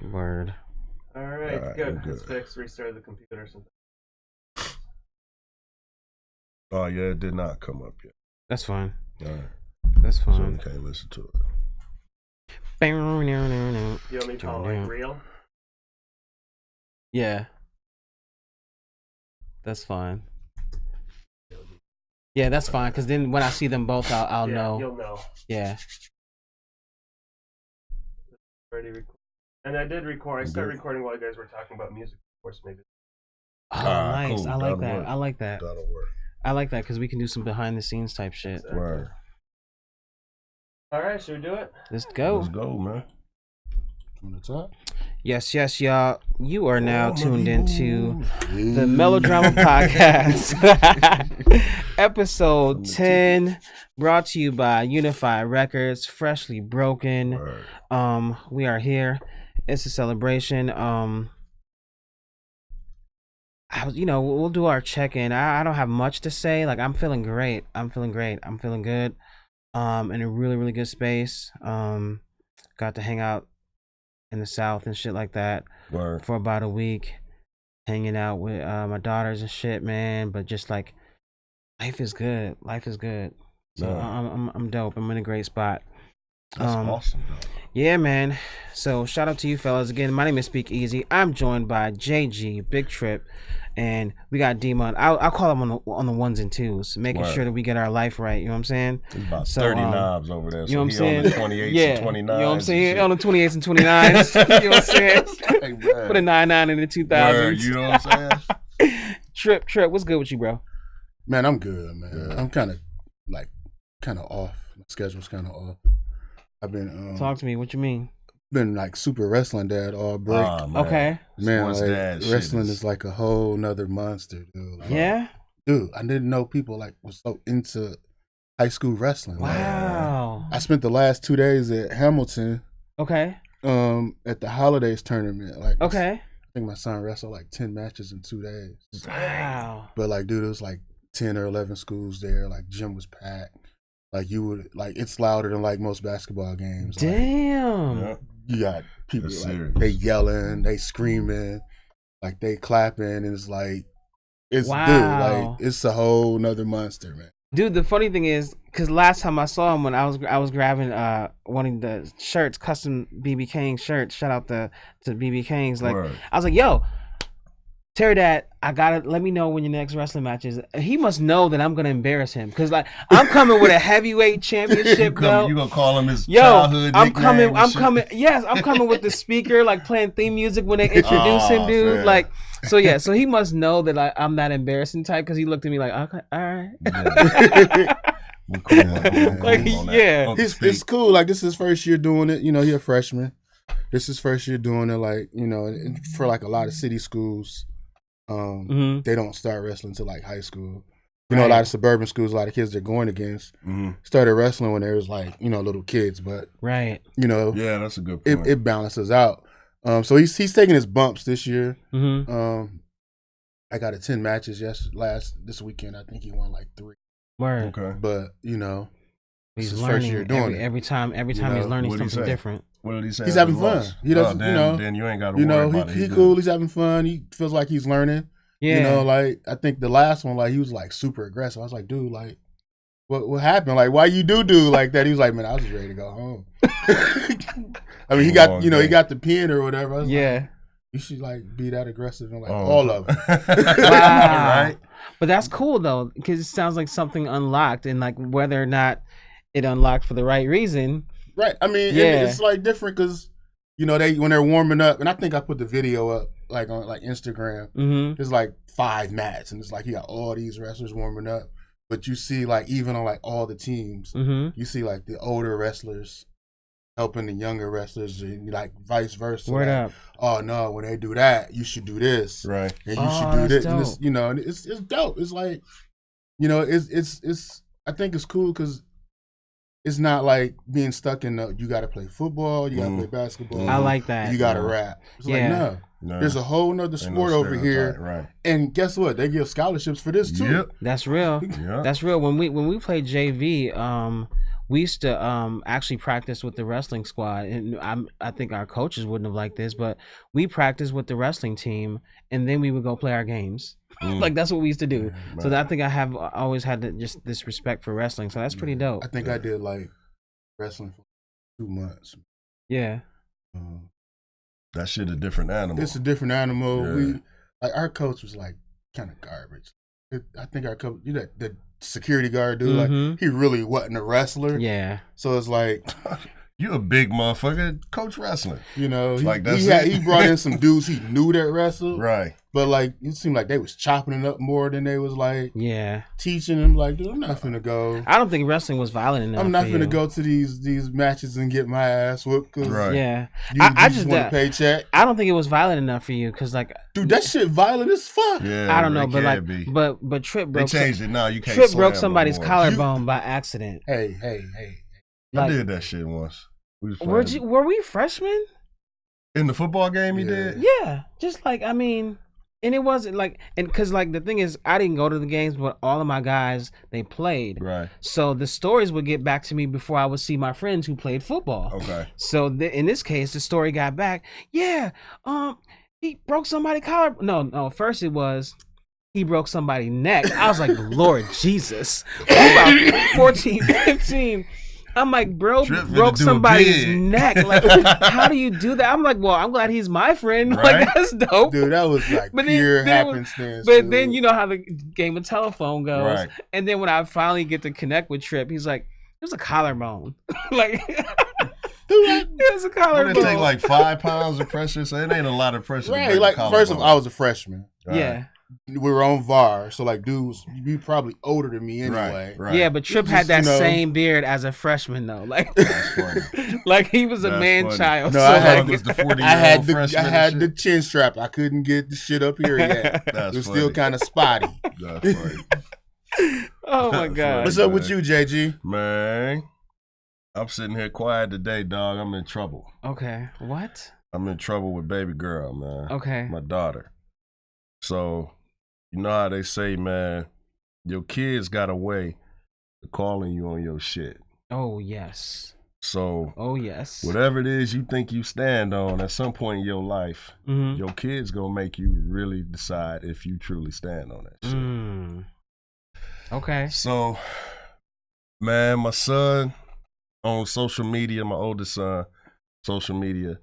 Word. All right, good. It's fixed. Restart the computer or something. Oh yeah, it did not come up yet. That's fine. All right. That's fine. So we can't listen to it. You want me to call like real? Yeah. That's fine. Yeah, that's fine. Cause then when I see them both, I'll know. You'll know. Yeah. Already record. And I did record. I started recording while you guys were talking about music. Of course, maybe. Oh, nice. Cool. I like That'll that. work. I like that. That'll work. I like that because we can do some behind the scenes type shit. Exactly. Right. All right, should we do it? Let's go. Let's go, man. What's up? Yes, y'all. You are now tuned into the Melodrama Podcast, episode 10, brought to you by Unified Records, Freshly Broken. Right. We are here. It's a celebration. We'll do our check-in. I don't have much to say. Like, I'm feeling great. I'm feeling good. In a really, really good space. Got to hang out in the South and shit like that for about a week, hanging out with my daughters and shit, man. But just like, life is good. So I'm dope. I'm in a great spot. That's awesome. Yeah, man. So shout out to you fellas again. My name is Speak Easy. I'm joined by JG, Big Trip, and we got D-Mon. I'll call him on the ones and twos, making sure that we get our life right. You know what I'm saying? There's about 30 knobs over there. You know what I'm saying? On the 28s and 29s. You know what I'm saying? On the 28s and 29s. You know what I'm saying? Hey, put a 99 in the 2000s. You know what I'm saying? Trip, what's good with you, bro? Man, I'm good, man. I'm kind of off. My schedule's kind of off. I've been talk to me. What you mean? Been like super wrestling dad all break. Man. Okay. Man, like, wrestling is like a whole nother monster, dude. Like, yeah. Dude, I didn't know people like was so into high school wrestling. Wow. Like, I spent the last 2 days at Hamilton. Okay. At the holidays tournament. Like, okay. I think my son wrestled like 10 matches in 2 days. Wow. But like, dude, it was like 10 or 11 schools there. Like, gym was packed. Like, you would, like, it's louder than like most basketball games. Damn. Like, you got people like, they yelling, they screaming, like they clapping, and it's like, dude, like, it's a whole nother monster, man. Dude, the funny thing is, because last time I saw him when I was grabbing one of the shirts, custom BB King shirts. Shout out to BB King's. Like, I was like, yo, Terry Dad, I gotta let me know when your next wrestling match is. He must know that I'm gonna embarrass him because like I'm coming with a heavyweight championship belt. You gonna call him his childhood nickname? I'm coming. Yes, I'm coming with the speaker, like playing theme music when they introduce him, dude. Man. Like, so yeah, so he must know that I'm that embarrassing type because he looked at me like, okay, all right. Yeah. It's cool. Like, this is his first year doing it. You know, he's a freshman. This is his first year doing it. Like, you know, for like a lot of city schools. They don't start wrestling until like high school. You know, a lot of suburban schools, a lot of kids they're going against started wrestling when they was like, you know, little kids. But you know, yeah, that's a good point. It balances out. So he's taking his bumps this year. I got a 10 matches this weekend. I think he won like 3. Word. Okay. But you know, he's learning first year doing every time he's learning something different. What did he say? He's having fun. He doesn't, you know. Then you ain't got to worry about it. He cool. He's having fun. He feels like he's learning. Yeah. You know, like I think the last one, like he was like super aggressive. I was like, dude, like, what happened? Like, why you do like that? He was like, man, I was just ready to go home. I mean, he got he got the pin or whatever. I was like, you should like be that aggressive and like all of them. Wow. Right. But that's cool though, because it sounds like something unlocked, and like whether or not it unlocked for the right reason. Right. I mean, it's like different because, you know, when they're warming up, and I think I put the video up like on like Instagram. There's like 5 mats, and it's like you got all these wrestlers warming up, but you see like even on like all the teams, you see like the older wrestlers helping the younger wrestlers, and like vice versa. Word like, up. Oh no, when they do that, you should do this, right? And you should do this, and this, you know, and it's dope. It's like, you know, it's I think it's cool because. It's not like being stuck in you got to play football, you got to play basketball. I like that. You got to rap. It's like, no. There's a whole nother sport over here. Right. And guess what? They give scholarships for this too. Yep. That's real. That's real. When we played JV, we used to actually practice with the wrestling squad, and I think our coaches wouldn't have liked this, but we practiced with the wrestling team, and then we would go play our games. Like that's what we used to do. So I think I have always had just this respect for wrestling. So that's pretty dope. I think I did like wrestling for 2 months. Yeah. That shit a different animal. It's a different animal. Yeah. We like our coach was like kind of garbage. I think our coach, the security guard dude, like he really wasn't a wrestler. Yeah. So it's like you a big motherfucker, coach wrestling. He that's he brought in some dudes he knew that wrestled. Right. But like it seemed like they was chopping it up more than they was like teaching him. Like, dude, I'm not finna go. I don't think wrestling was violent enough. I'm not finna go to these matches and get my ass whooped. Right. Yeah. I just want a paycheck. I don't think it was violent enough for you because like, dude, that shit violent as fuck. Yeah, I don't know, but like, but Trip broke. They changed it now. You can't. Trip broke somebody's collarbone by accident. Hey. I did that shit once. Were we freshmen? In the football game you did? Yeah. Just like, I mean, and it wasn't like, and because like the thing is, I didn't go to the games, but all of my guys, they played. Right. So the stories would get back to me before I would see my friends who played football. Okay. So in this case, the story got back. Yeah. He broke somebody's collar. No. First it was, he broke somebody's neck. I was like, Lord Jesus. About 14, 15. I'm like, bro, broke somebody's neck. Like, how do you do that? I'm like, well, I'm glad he's my friend. Right? Like, that's dope. Dude, that was like pure happenstance. Then you know how the game of telephone goes. Right. And then when I finally get to connect with Trip, he's like, there's a collarbone. Like, there's a collarbone. It take like 5 pounds of pressure, so it ain't a lot of pressure. Right, like first of all, I was a freshman. Yeah. We were on VAR, so like dudes, you probably older than me anyway. Right. Yeah, but Trip had that same beard as a freshman though. Like, like he was a man-child. No, so I had the chin strap. I couldn't get the shit up here yet. It was still kind of spotty. That's funny. Oh my god. What's up with you, JG? Man, I'm sitting here quiet today, dog. I'm in trouble. Okay. What? I'm in trouble with baby girl, man. Okay. My daughter. So, you know how they say, man, your kids got a way of calling you on your shit. Oh, yes. So, oh, yes. Whatever it is you think you stand on at some point in your life, your kids gonna make you really decide if you truly stand on that shit. Okay. So, man, my son on social media, my oldest son, social media,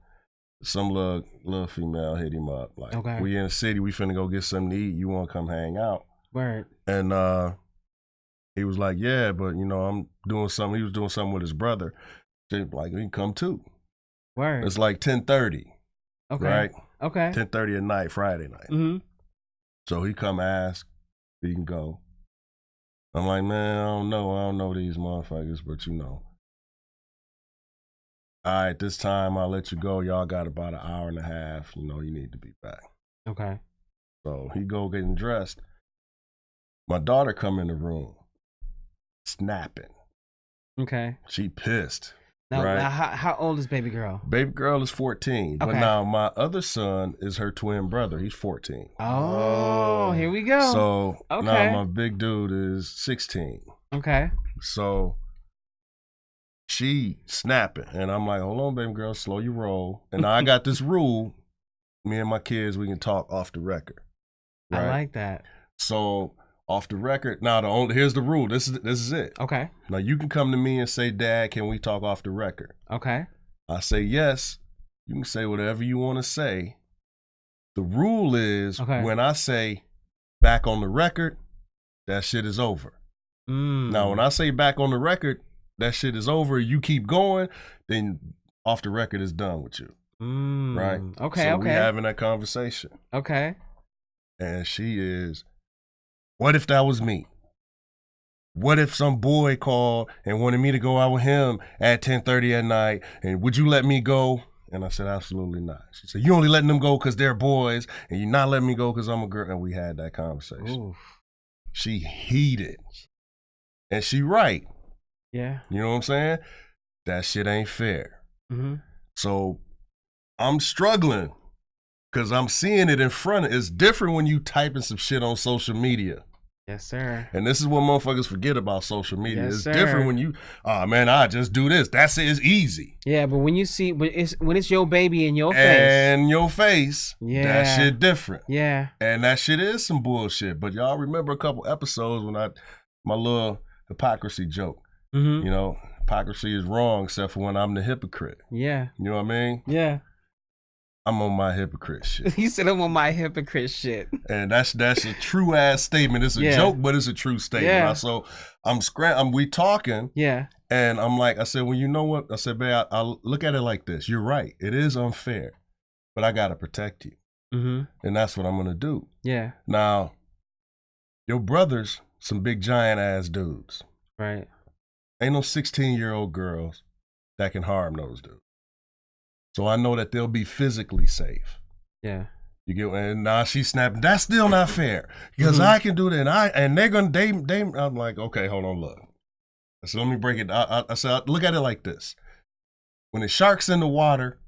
some little female hit him up. Like, okay, we in the city, we finna go get something to eat. You wanna come hang out? Word. And he was like, yeah, but you know, I'm doing something. He was doing something with his brother. So like, we can come too. Word. It's like 10:30. Okay. Right? Okay. 10:30 at night, Friday night. So he come ask if he can go. I'm like, man, I don't know these motherfuckers, but you know. All right, this time I'll let you go. Y'all got about an hour and a half. You know, you need to be back. Okay. So he go getting dressed. My daughter come in the room, snapping. Okay. She pissed. Now, right? Now how old is baby girl? Baby girl is 14. Okay. But now my other son is her twin brother. He's 14. Oh, here we go. So now my big dude is 16. Okay. So she snapping. And I'm like, hold on, baby girl, slow your roll. And now I got this rule. Me and my kids, we can talk off the record. Right? I like that. So off the record, now here's the rule. This is it. Okay. Now you can come to me and say, Dad, can we talk off the record? Okay. I say yes. You can say whatever you want to say. The rule is when I say back on the record, that shit is over. Now when I say back on the record, that shit is over, you keep going, then off the record is done with you. Right? Okay, so we having that conversation. Okay. And she is, what if that was me? What if some boy called and wanted me to go out with him at 10:30 at night, and would you let me go? And I said, absolutely not. She said, you only letting them go because they're boys, and you're not letting me go because I'm a girl. And we had that conversation. Oof. She heated. And she right. Yeah. You know what I'm saying? That shit ain't fair. So I'm struggling because I'm seeing it in front of. It's different when you typing some shit on social media. Yes, sir. And this is what motherfuckers forget about social media. Yes, it's sir. different when you, man, I just do this. That's it. It's easy. Yeah, but when you see, when it's your baby in your face. And your face, yeah, that shit different. Yeah. And that shit is some bullshit. But y'all remember a couple episodes when my little hypocrisy joke. Mm-hmm. You know, hypocrisy is wrong except for when I'm the hypocrite. Yeah. You know what I mean? Yeah. I'm on my hypocrite shit. He said I'm on my hypocrite shit. And that's a true ass statement. It's a joke, but it's a true statement. Yeah. So we talking. Yeah. And I'm like, I said, well, you know what? I said, babe, I'll look at it like this. You're right. It is unfair, but I gotta protect you. Mm-hmm. And that's what I'm gonna do. Yeah. Now, your brothers, some big giant ass dudes. Right. Ain't no 16-year-old girls that can harm those dudes. So I know that they'll be physically safe. Yeah. You get, and now she's snapping. That's still not fair because I can do that, and they're gonna. I'm like, okay, hold on, look. So let me break it. I said, look at it like this: when the shark's in the water,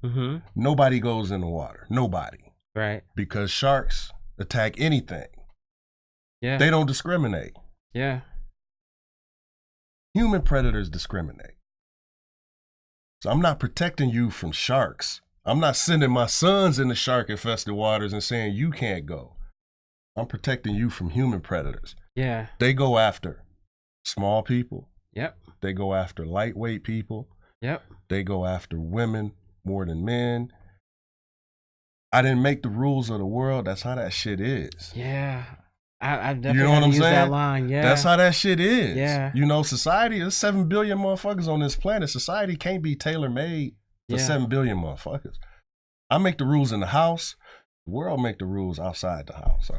nobody goes in the water. Nobody. Right. Because sharks attack anything. Yeah. They don't discriminate. Yeah. Human predators discriminate. So I'm not protecting you from sharks. I'm not sending my sons in the shark-infested waters and saying you can't go. I'm protecting you from human predators. Yeah. They go after small people. Yep. They go after lightweight people. Yep. They go after women more than men. I didn't make the rules of the world. That's how that shit is. Yeah. I definitely you know what I'm use saying? That line. Yeah. That's how that shit is. Yeah. You know, society, there's 7 billion motherfuckers on this planet. Society can't be tailor-made for 7 billion motherfuckers. I make the rules in the house. The world make the rules outside the house.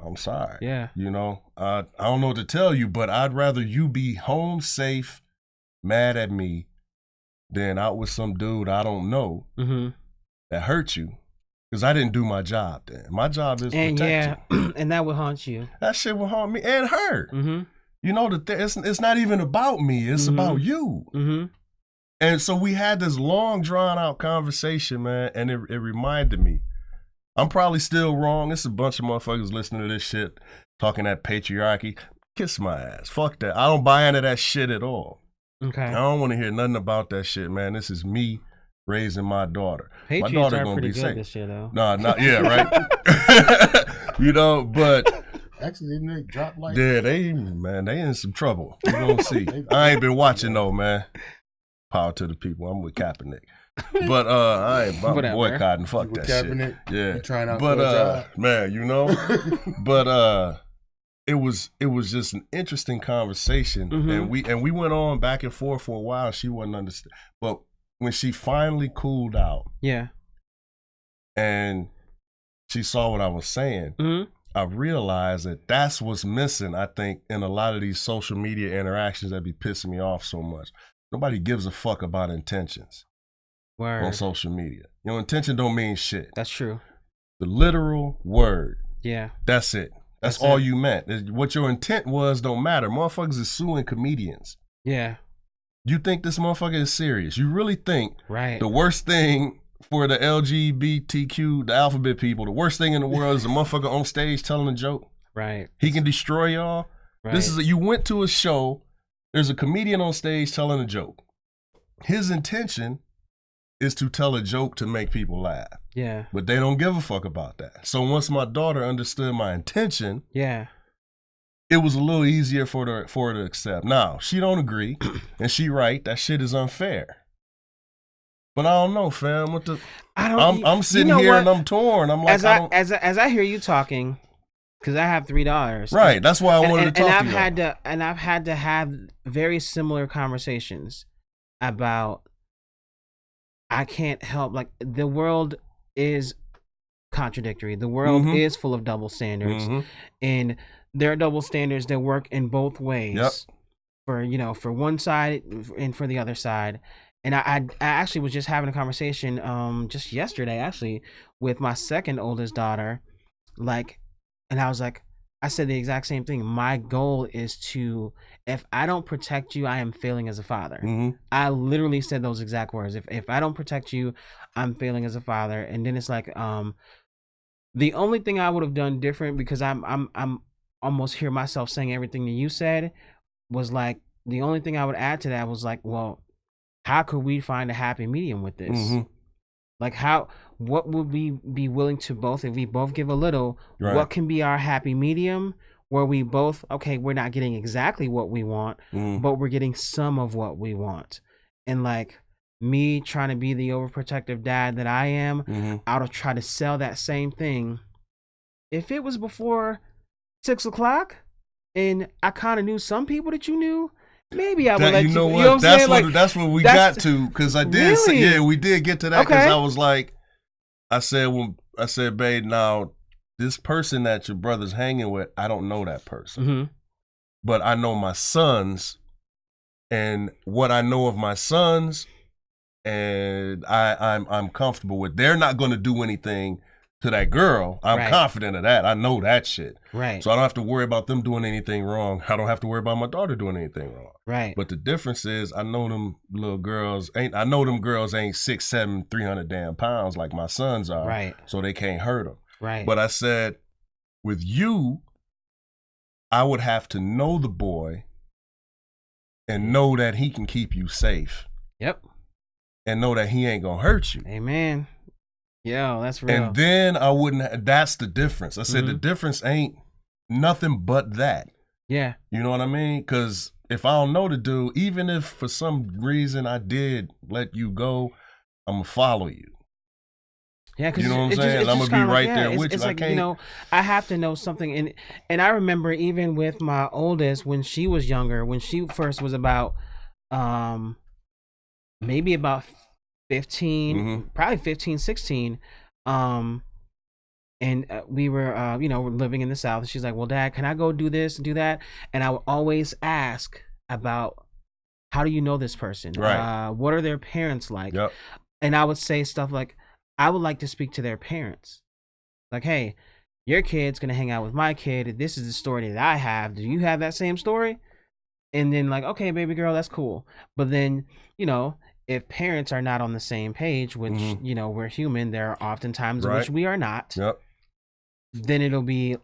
I'm sorry. Yeah. You know, I don't know what to tell you, but I'd rather you be home safe, mad at me, than out with some dude I don't know that hurt you. Because I didn't do my job then. My job is to protect you. And that would haunt you. That shit would haunt me and her. You know, it's not even about me. It's about you. And so we had this long, drawn-out conversation, man, and it reminded me. I'm probably still wrong. It's a bunch of motherfuckers listening to this shit, talking that patriarchy. Kiss my ass. Fuck that. I don't buy into that shit at all. Okay. I don't want to hear nothing about that shit, man. This is me raising my daughter. Patriots my daughter are gonna pretty be good safe. this year, though. No, not yeah, right. You know, but actually, they drop like they in some trouble. You gonna see. I ain't been watching though, man. Power to the people. I'm with Kaepernick, but I'm boycotting. Fuck that Kaepernick, shit. Yeah, you trying out for a job. Man, you know, but it was just an interesting conversation, and we went on back and forth for a while. She wasn't understand, but when she finally cooled out, and she saw what I was saying, I realized that that's what's missing, I think, in a lot of these social media interactions that be pissing me off so much. Nobody gives a fuck about intentions on social media. You know, intention don't mean shit. That's true. The literal word. Yeah. That's it. That's all you meant. What your intent was don't matter. Motherfuckers is suing comedians. Yeah. You think this motherfucker is serious? You really think the worst thing for the LGBTQ, the alphabet people, the worst thing in the world is a motherfucker on stage telling a joke? Right. He can destroy y'all? Right. This is you went to a show, there's a comedian on stage telling a joke. His intention is to tell a joke to make people laugh. Yeah. But they don't give a fuck about that. So once my daughter understood my intention, it was a little easier for her to accept. Now, she don't agree, and she right, that shit is unfair. But I don't know, fam. I'm sitting here and I'm torn. I'm like, as I hear you talking, because I have $3. Right. That's why I wanted to talk to you. And I've had to have very similar conversations about I can't help, like, the world is contradictory. The world is full of double standards. And there are double standards that work in both ways. For one side and for the other side. And I actually was just having a conversation just yesterday, actually, with my second oldest daughter. And I was like, I said the exact same thing. My goal is to, if I don't protect you, I am failing as a father. I literally said those exact words. If I don't protect you, I'm failing as a father. And then it's like, the only thing I would have done different, because I'm almost hear myself saying everything that you said, was like, the only thing I would add to that was like, well, how could we find a happy medium with this? Mm-hmm. Like, what would we be willing to both, if we both give a little, Right. what can be our happy medium where we both, okay, we're not getting exactly what we want, but we're getting some of what we want. And like me trying to be the overprotective dad that I am, I'll try to sell that same thing. If it was before 6 o'clock and I kind of knew some people that you knew, maybe I would let you. You know You what? know what I'm saying? That's what we got to, because I did say, Really? yeah, we did get to that, because Okay. I was like, I said, babe, now this person that your brother's hanging with, I don't know that person, but I know my sons, and what I know of my sons, and I'm comfortable with. They're not going to do anything to that girl. I'm Right. confident of that. I know that shit. Right. So I don't have to worry about them doing anything wrong. I don't have to worry about my daughter doing anything wrong. Right. But the difference is, I know them little girls ain't. I know them girls ain't 6'7", 300 damn pounds like my sons are. Right. So they can't hurt them. Right. But I said, with you, I would have to know the boy and know that he can keep you safe. Yep. And know that he ain't gonna hurt you. Amen. Yo, that's real. And then I wouldn't. That's the difference. I said the difference ain't nothing but that. Yeah. You know what I mean? Because if I don't know the dude, even if for some reason I did let you go, I'm gonna follow you. Yeah, because you know what I'm saying? I'm gonna be right there with you. It's like, you know, I have to know something, and I remember even with my oldest, when she was younger, when she first was about, maybe about 15, probably 15, 16, and we were, you know, we're living in the South. She's like, well, Dad, can I go do this and do that? And I would always ask about, how do you know this person? Right. What are their parents like? Yep. And I would say stuff like, I would like to speak to their parents. Like, hey, your kid's going to hang out with my kid. This is the story that I have. Do you have that same story? And then like, okay, baby girl, that's cool. But then, you know, if parents are not on the same page, which, you know, we're human, there are often times in which we are not. Yep. Then it'll be,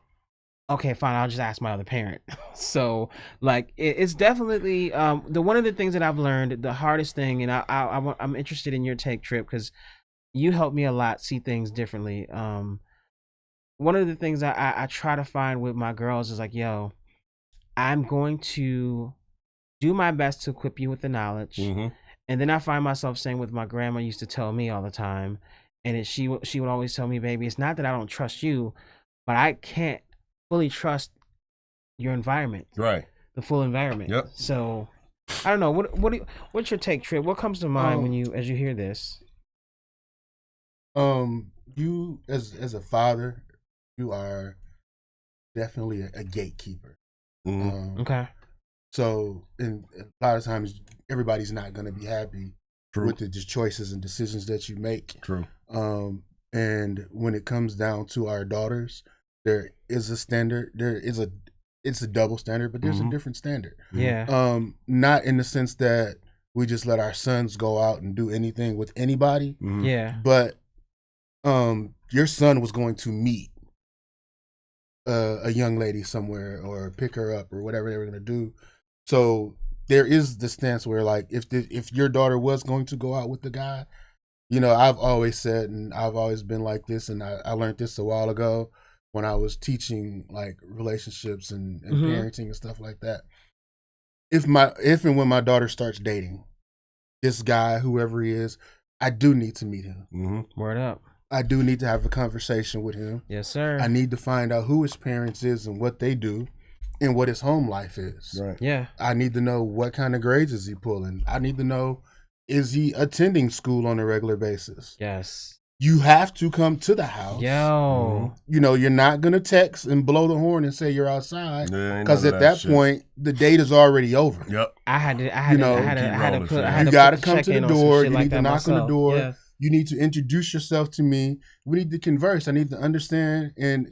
okay, fine, I'll just ask my other parent. So like, it's definitely one of the things that I've learned, the hardest thing, and I'm interested in your take, Trip, because you help me a lot see things differently. One of the things I try to find with my girls is like, yo, I'm going to do my best to equip you with the knowledge. And then I find myself saying what my grandma used to tell me all the time, and she would always tell me, baby, it's not that I don't trust you, but I can't fully trust your environment. Right. The full environment. Yep. So I don't know. What's your take, Trip? What comes to mind as you hear this? You as a father, you are definitely a gatekeeper. Okay. So, and a lot of times, everybody's not going to be happy with the choices and decisions that you make. True. And when it comes down to our daughters, there is a standard. It's a double standard, but there's a different standard. Yeah. Not in the sense that we just let our sons go out and do anything with anybody. Yeah. But your son was going to meet a young lady somewhere or pick her up or whatever they were going to do. So there is the stance where, like, if your daughter was going to go out with the guy, you know, I've always said, and I've always been like this, and I learned this a while ago when I was teaching like relationships and parenting and stuff like that. If and when my daughter starts dating this guy, whoever he is, I do need to meet him. Word up. I do need to have a conversation with him. Yes, sir. I need to find out who his parents is and what they do and what his home life is. Right. Yeah. I need to know what kind of grades is he pulling. I need to know, is he attending school on a regular basis? Yes. You have to come to the house. Yo. You know, you're not going to text and blow the horn and say you're outside, because at that shit. point, the date is already over. Yep. I had to You got to come to the door. You like need to knock on the door. Yeah. You need to introduce yourself to me. We need to converse. I need to understand and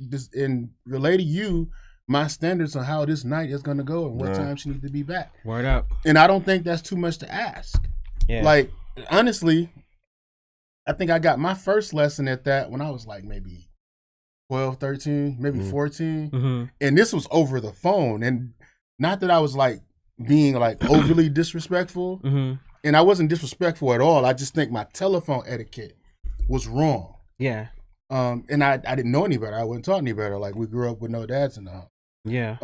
relay to you my standards on how this night is going to go and what time she needs to be back. Word up. And I don't think that's too much to ask. Yeah. Like, honestly, I think I got my first lesson at that when I was like maybe 12, 13, maybe 14. And this was over the phone. And not that I was like being like overly disrespectful. And I wasn't disrespectful at all. I just think my telephone etiquette was wrong. Yeah. And I didn't know any better. I wasn't taught any better. Like, we grew up with no dads in the house. Yeah.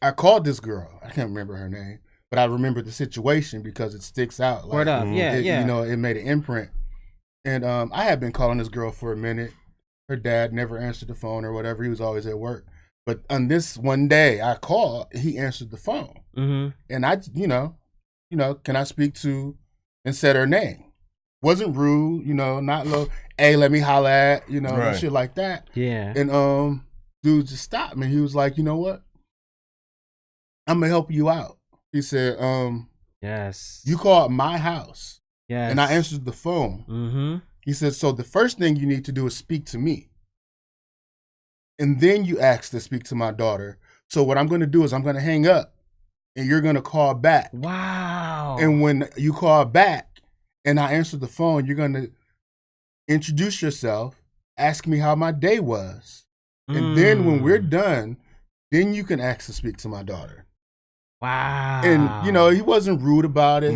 I called this girl. I can't remember her name, but I remember the situation because it sticks out. Like, Word up. Yeah, yeah. You know, it made an imprint. And I had been calling this girl for a minute. Her dad never answered the phone or whatever. He was always at work. But on this one day, I called. He answered the phone. And I, you know, can I speak to, and said her name. Wasn't rude, you know, not low. Hey, let me holla at, you know, and shit like that. Yeah. And dude just stopped me. He was like, you know what? I'm gonna help you out. He said, yes. You called my house. Yes. And I answered the phone. He said, so the first thing you need to do is speak to me. And then you ask to speak to my daughter. So what I'm gonna do is I'm gonna hang up and you're gonna call back. Wow. And when you call back and I answer the phone, you're gonna introduce yourself, ask me how my day was. And then when we're done, then you can ask to speak to my daughter. Wow. And, you know, he wasn't rude about it.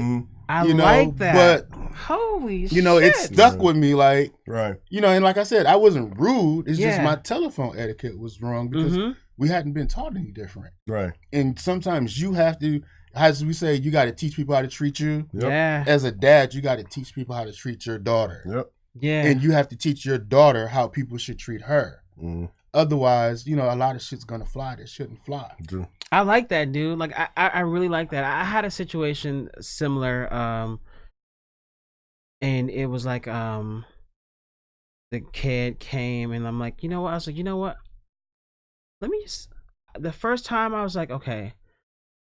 I you know, like that. But, holy shit. You know, it stuck with me. Like, right. You know, and like I said, I wasn't rude. It's just my telephone etiquette was wrong because we hadn't been taught any different. Right. And sometimes you have to, as we say, you got to teach people how to treat you. Yeah. As a dad, you got to teach people how to treat your daughter. Yep. Yeah. And you have to teach your daughter how people should treat her. Otherwise, you know, a lot of shit's gonna fly that shouldn't fly. I like that, dude. Like, I really like that. I had a situation similar, and it was like, the kid came, and I'm like, you know what? I was like, you know what? Let me just. The first time I was like, okay,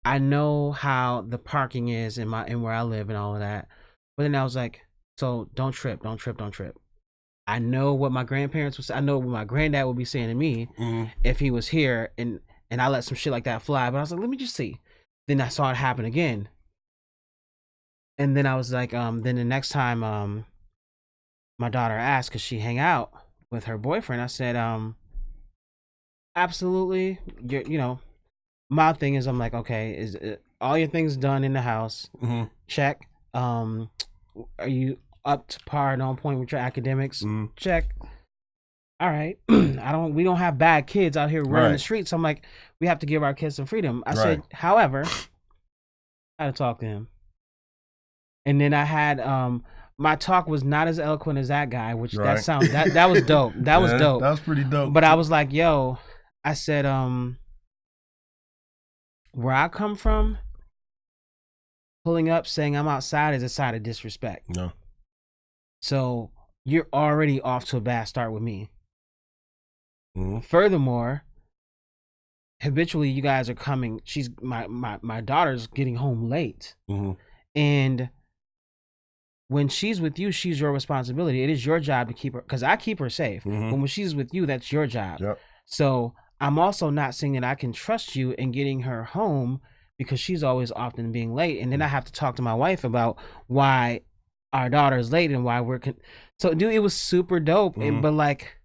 I know how the parking is in where I live and all of that, but then I was like, so don't trip. I know what my grandparents would say. I know what my granddad would be saying to me if he was here, and I let some shit like that fly. But I was like, let me just see. Then I saw it happen again. And then I was like, then the next time my daughter asked, because she hang out with her boyfriend, I said, absolutely. You know, my thing is, I'm like, okay, is all your things done in the house? Check. Are you up to par and on point with your academics? Check. All right. We don't have bad kids out here running the streets. So I'm like, we have to give our kids some freedom. I said, however, I had to talk to him. And then I had my talk was not as eloquent as that guy, which that was dope. That was dope. That was pretty dope. But I was like, yo, I said, where I come from, pulling up saying I'm outside is a sign of disrespect. No. So you're already off to a bad start with me. Furthermore, habitually you guys are coming. She's my daughter's getting home late, and when she's with you, she's your responsibility. It is your job to keep her, because I keep her safe. But when she's with you, that's your job. So I'm also not saying that I can trust you in getting her home because she's always often being late, and then I have to talk to my wife about why our daughter's late and why we're so dude, it was super dope. But like,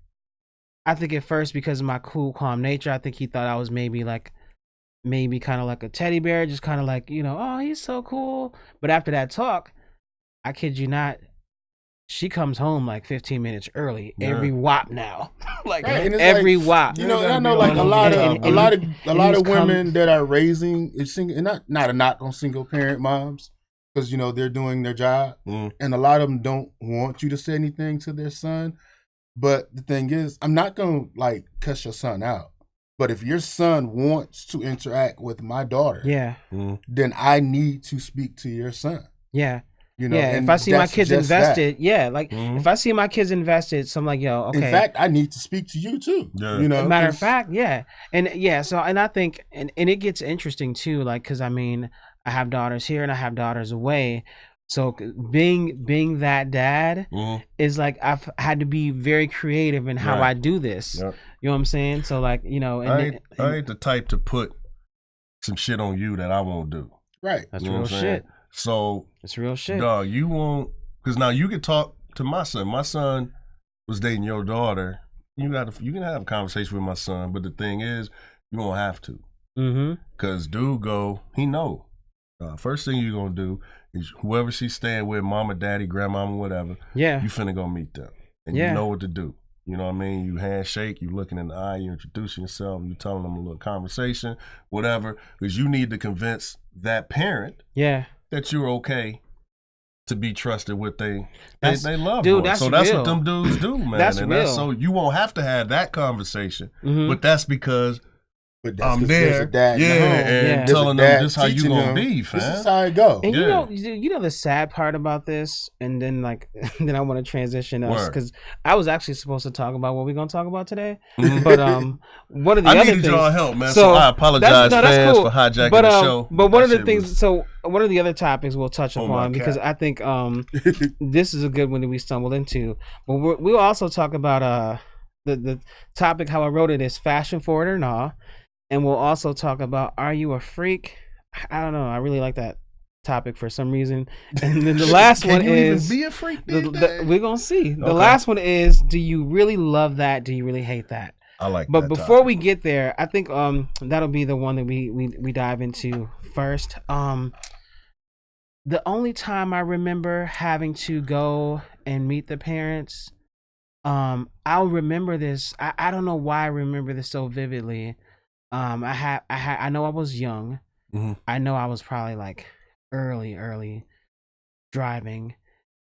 I think at first, because of my cool, calm nature, I think he thought I was maybe kind of like a teddy bear, just kind of like, you know, oh, he's so cool. But after that talk, I kid you not, she comes home like 15 minutes early every WAP now. Like every like, WAP. You know, I know like a lot of women that are raising, and not a knock on single parent moms, because, you know, they're doing their job, and a lot of them don't want you to say anything to their son. But the thing is, I'm not going to like cuss your son out. But if your son wants to interact with my daughter, then I need to speak to your son. Yeah. You know, if I see my kids invested, if I see my kids invested, so I'm like, yo, okay. In fact, I need to speak to you too. You know, matter of fact, so I think, and it gets interesting too, like, because I mean, I have daughters here and I have daughters away. So being that dad is like, I've had to be very creative in how I do this. You know what I'm saying? So like, you know, I ain't the type to put some shit on you that I won't do. Right. That's real shit. So it's real shit. Dog, you won't, because now you can talk to my son. My son was dating your daughter you can have a conversation with my son, but the thing is, you don't have to. Cause dude he know. First thing you're gonna do is whoever she's staying with, mama, daddy, grandmama, whatever. Yeah. You finna go meet them, and you know what to do. You know what I mean? You handshake, you looking in the eye, you introducing yourself, you telling them a little conversation, whatever, because you need to convince that parent that you're okay to be trusted with they love. Dude, that's so that's what them dudes do, man. That's real. So you won't have to have that conversation, but that's because I'm there, and telling them this how you gonna be, fam. This is how it go. And you know the sad part about this, and then then I want to transition us because I was actually supposed to talk about what we're gonna talk about today, but one of the other things. I needed y'all help, man. So I apologize, fans, for hijacking the show. But one of the things, one of the other topics we'll touch upon because I think this is a good one that we stumbled into. But we'll also talk about the topic how I wrote it is fashion forward or not. And we'll also talk about, are you a freak? I don't know. I really like that topic for some reason. And then the last one is, even be a freak? We're going to see. The last one is, do you really love that? Do you really hate that? I like but that before topic. we get there, I think that'll be the one that we dive into first. The only time I remember having to go and meet the parents, I'll remember this. I don't know why I remember this so vividly. I know I was young. I know I was probably like early driving,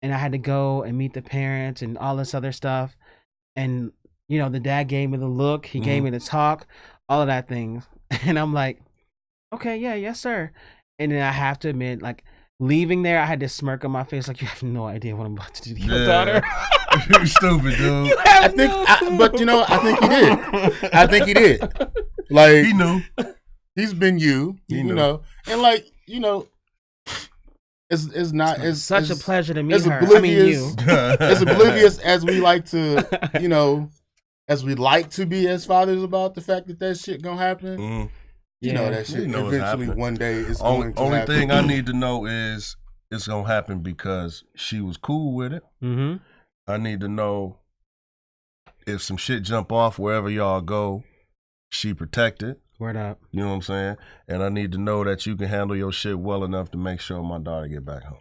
and I had to go and meet the parents and all this other stuff. And you know, the dad gave me the look, he gave me the talk, all of that thing, and I'm like, okay, yes sir. And then I have to admit, like leaving there, I had this smirk on my face, like you have no idea what I'm about to do to your daughter. You're stupid, dude. But you know, I think he did. I think he did. Like he knew. He's been you know, and like you know, it's not as such a pleasure to meet her. Oblivious, as oblivious as we like to, you know, as we like to be as fathers about the fact that shit gonna happen. You know that shit eventually one day is going to happen. Only thing I need to know is it's gonna happen because she was cool with it. I need to know if some shit jump off wherever y'all go, she protected. Word up. You know what I'm saying? And I need to know that you can handle your shit well enough to make sure my daughter get back home.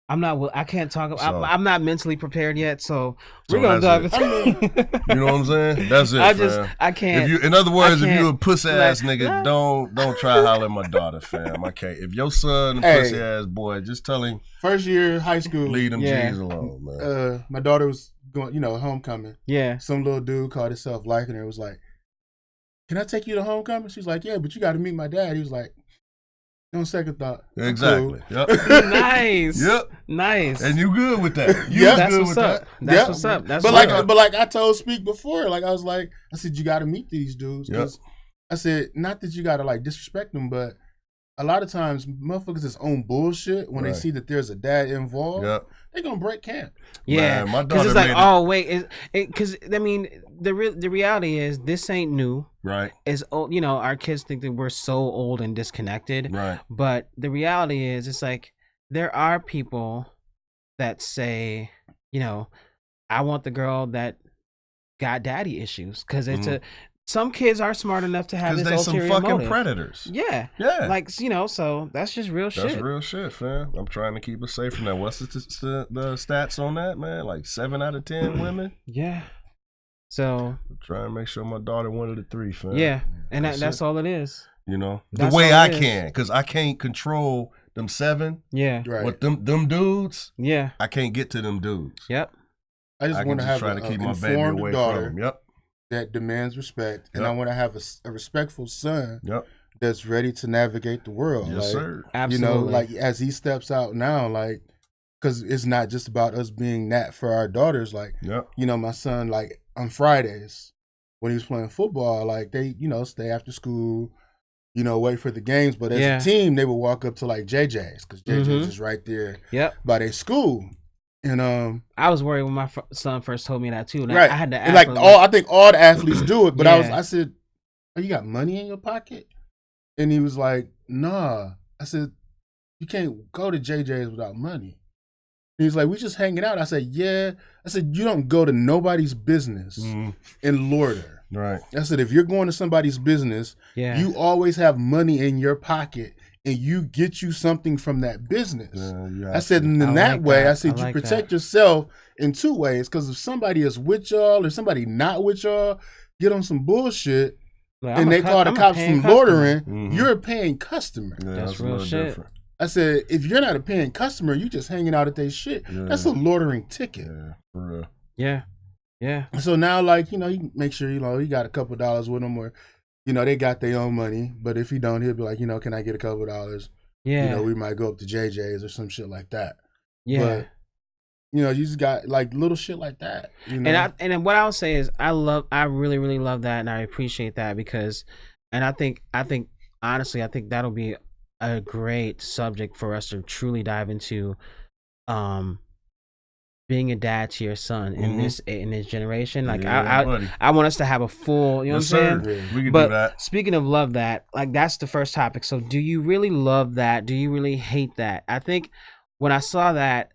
I can't talk. I'm not mentally prepared yet, so we're gonna dive into. You know what I'm saying? That's it. I can't. In other words, if you a pussy ass nigga, don't try to holler at my daughter, fam. I can't. If your son a pussy ass boy, just tell him. First year high school, leave them G's alone, man. My daughter was going, homecoming. Yeah. Some little dude called himself liking her. Was like, "Can I take you to homecoming?" She's like, "Yeah, but you got to meet my dad." He was like, on second thought. Exactly. Cool. Yep. Nice. Yep. Nice. And you good with that. That's what's up. That's what's up. That's but like I told Speak before, like I said, you got to meet these dudes. I said, not that you got to like disrespect them, but a lot of times motherfuckers is on bullshit when they see that there's a dad involved. They're gonna break camp. Yeah, because it's like, oh wait, because I mean, the reality is this ain't new. Right. It's old. You know, our kids think that we're so old and disconnected. Right. But the reality is, it's like there are people that say, you know, I want the girl that got daddy issues because it's some kids are smart enough to have this ulterior motive. Because they some fucking predators. Yeah. Yeah. Like, you know, so that's just real shit. That's real shit, fam. I'm trying to keep us safe from that. What's the stats on that, man? Like 7 out of 10 women? Yeah. So. I'm trying to make sure my daughter one of the 3, fam. Yeah. And that's all it is. You know? The way I can. Because I can't control them 7. Yeah. Right. With them dudes. Yeah. I can't get to them dudes. Yep. I just want to have an informed daughter. Yep. That demands respect, and I want to have a respectful son that's ready to navigate the world. Yes, sir. Absolutely. You know, like as he steps out now, like, because it's not just about us being that for our daughters. Like, you know, my son, like on Fridays when he was playing football, like they, you know, stay after school, you know, wait for the games. But as a team, they would walk up to like JJ's because JJ's is right there by their school. And I was worried when my son first told me that too. Right. I had to ask. Like I think all the athletes do it, but I said, "Oh, you got money in your pocket?" And he was like, "Nah." I said, "You can't go to JJ's without money." He's like, we just hanging out. I said, yeah. I said, you don't go to nobody's business and loiter. Right. I said, if you're going to somebody's business, you always have money in your pocket and you get you something from that business. I said, and in that way, I said, you protect yourself in two ways. Because if somebody is with y'all or somebody not with y'all, get on some bullshit and they call the cops from loitering, you're a paying customer. Yeah, that's real shit. Different. I said, if you're not a paying customer, you just hanging out at their shit. That's a loitering ticket. Yeah, for real. Yeah. Yeah. So now, like, you make sure, he got a couple dollars with him, or, they got their own money. But if he don't, he'll be like, can I get a couple dollars? Yeah. We might go up to JJ's or some shit like that. Yeah. But, you just got like little shit like that. And what I'll say is I really, really love that, and I appreciate that because, and I think honestly, I think that'll be a great subject for us to truly dive into, being a dad to your son in this generation. Like I want us to have a full, what I'm saying? Yeah, we can do that. Speaking of love that, like that's the first topic. So do you really love that? Do you really hate that? I think when I saw that,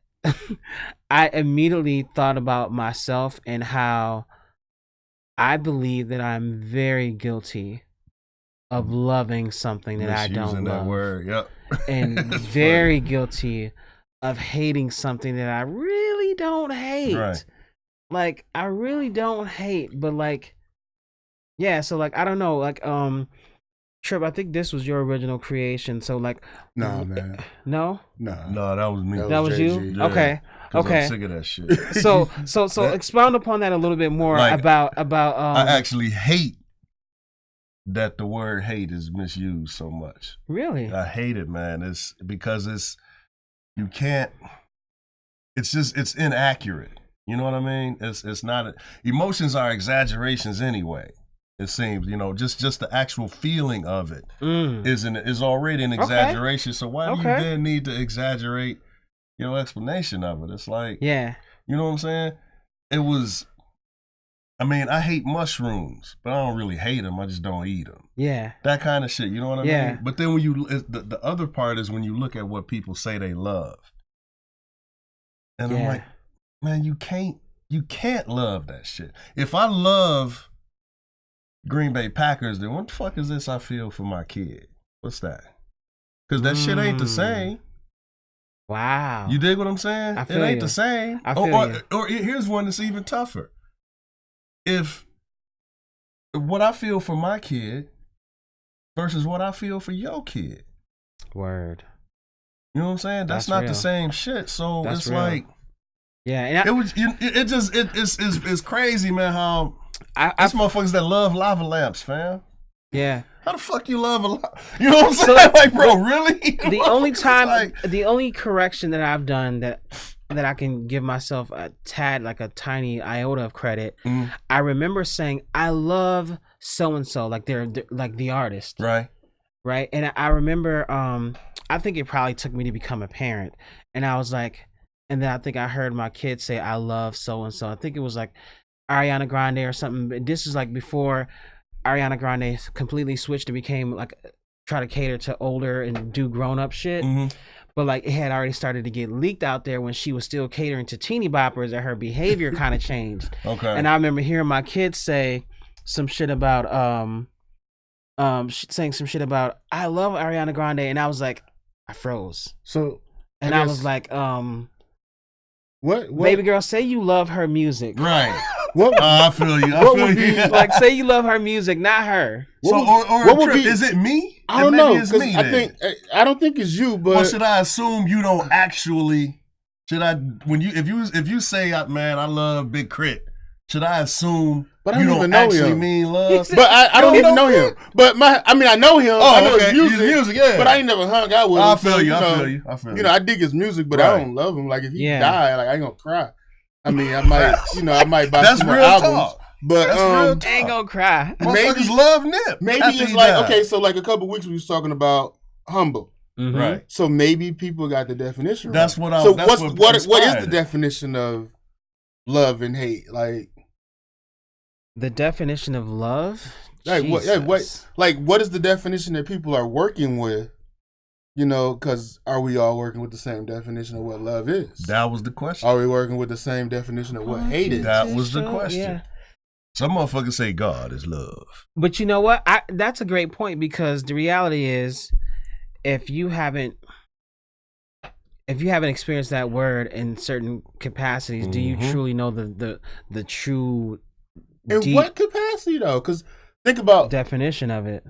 I immediately thought about myself and how I believe that I'm very guilty of loving something that I don't love. That word, yep. And very guilty of hating something that I really don't hate. Right. Like I really don't hate, but like, yeah. So like I don't know, like Trip, I think this was your original creation. So like, no, man, no, that was me. That was you. Yeah. Okay. Okay. I'm sick of that shit. So expound upon that a little bit more, like, about. I actually hate that the word hate is misused so much. Really? I hate it, man. It's because you can't. It's inaccurate. You know what I mean? It's not. Emotions are exaggerations anyway. It seems, just the actual feeling of it is already an exaggeration. Okay. So why do you then need to exaggerate your explanation of it? It's like, you know what I'm saying? I hate mushrooms, but I don't really hate them. I just don't eat them. Yeah. That kind of shit. You know what I mean? But then the other part is when you look at what people say they love. And I'm like, man, you can't love that shit. If I love Green Bay Packers, then what the fuck is this I feel for my kid? What's that? Because that shit ain't the same. Wow. You dig what I'm saying? It ain't the same. I feel you. Or here's one that's even tougher. If what I feel for my kid versus what I feel for your kid. Word. You know what I'm saying? That's not real. The same shit. So that's it's real. Like, yeah, it's crazy, man. How these motherfuckers that love lava lamps, fam. Yeah. How the fuck you love a lot? You know what I'm saying? Like, bro, really? The only time, the only correction that I've done that I can give myself a tad, like a tiny iota of credit. I remember saying, I love so and so, like they're like the artist, right? And I remember, I think it probably took me to become a parent, and I was like, and then I think I heard my kids say, I love so and so. I think it was like Ariana Grande or something. This is like before Ariana Grande completely switched and became like try to cater to older and do grown up shit. But like it had already started to get leaked out there when she was still catering to teeny boppers, that her behavior kind of changed. Okay. And I remember hearing my kids say some shit about saying some shit about I love Ariana Grande, and I was like, I froze. So and I was like, what baby girl, say you love her music. Right. I feel you. I feel you. Like, say you love her music, not her. What would be? Is it me? I don't know. It's me, I don't think it's you, but or should I assume you don't actually? Should I if you say, man, I love Big Crit? Should I assume? But I don't even know actually him. Mean love? But I don't even know him. But I know him. Oh, I know okay. his music, yeah. But I ain't never hung out with him. I feel you. I feel you. I dig his music, but I don't love him. Like if he died, like I ain't gonna cry. I mean, I might buy some more albums. Talk. But I ain't gonna cry. Maybe love Nip. Maybe it's like okay, so like a couple weeks we was talking about humble. Right. So maybe people got the definition. That's right. what I'm. So what is the definition of love and hate? Like the definition of love. Like what is the definition that people are working with You know, because are we all working with the same definition of what love is? That was the question. Are we working with the same definition of what hate is? That was the question. Yeah. Some motherfuckers say God is love. But you know what? That's a great point, because the reality is, if you haven't experienced that word in certain capacities, do you truly know the true in what capacity though? Because think about definition of it.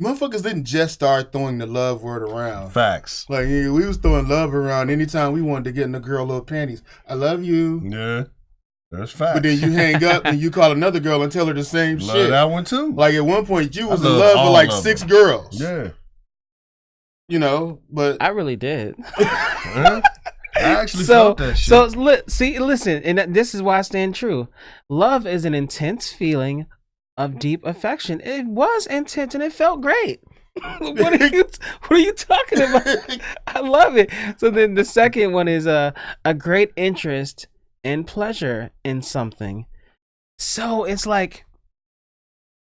Motherfuckers didn't just start throwing the love word around. Facts. Like we was throwing love around anytime we wanted to get in a girl little panties. I love you. Yeah. That's facts. But then you hang up and you call another girl and tell her the same Love shit. that one too. Like at one point you was in love with like 6 girls. Yeah. You know, but I really did. I actually felt that shit. Listen, and this is why I stand true. Love is an intense feeling of deep affection. It was intense and it felt great. What are you talking about? I love it. So then the second one is a great interest and pleasure in something. So it's like,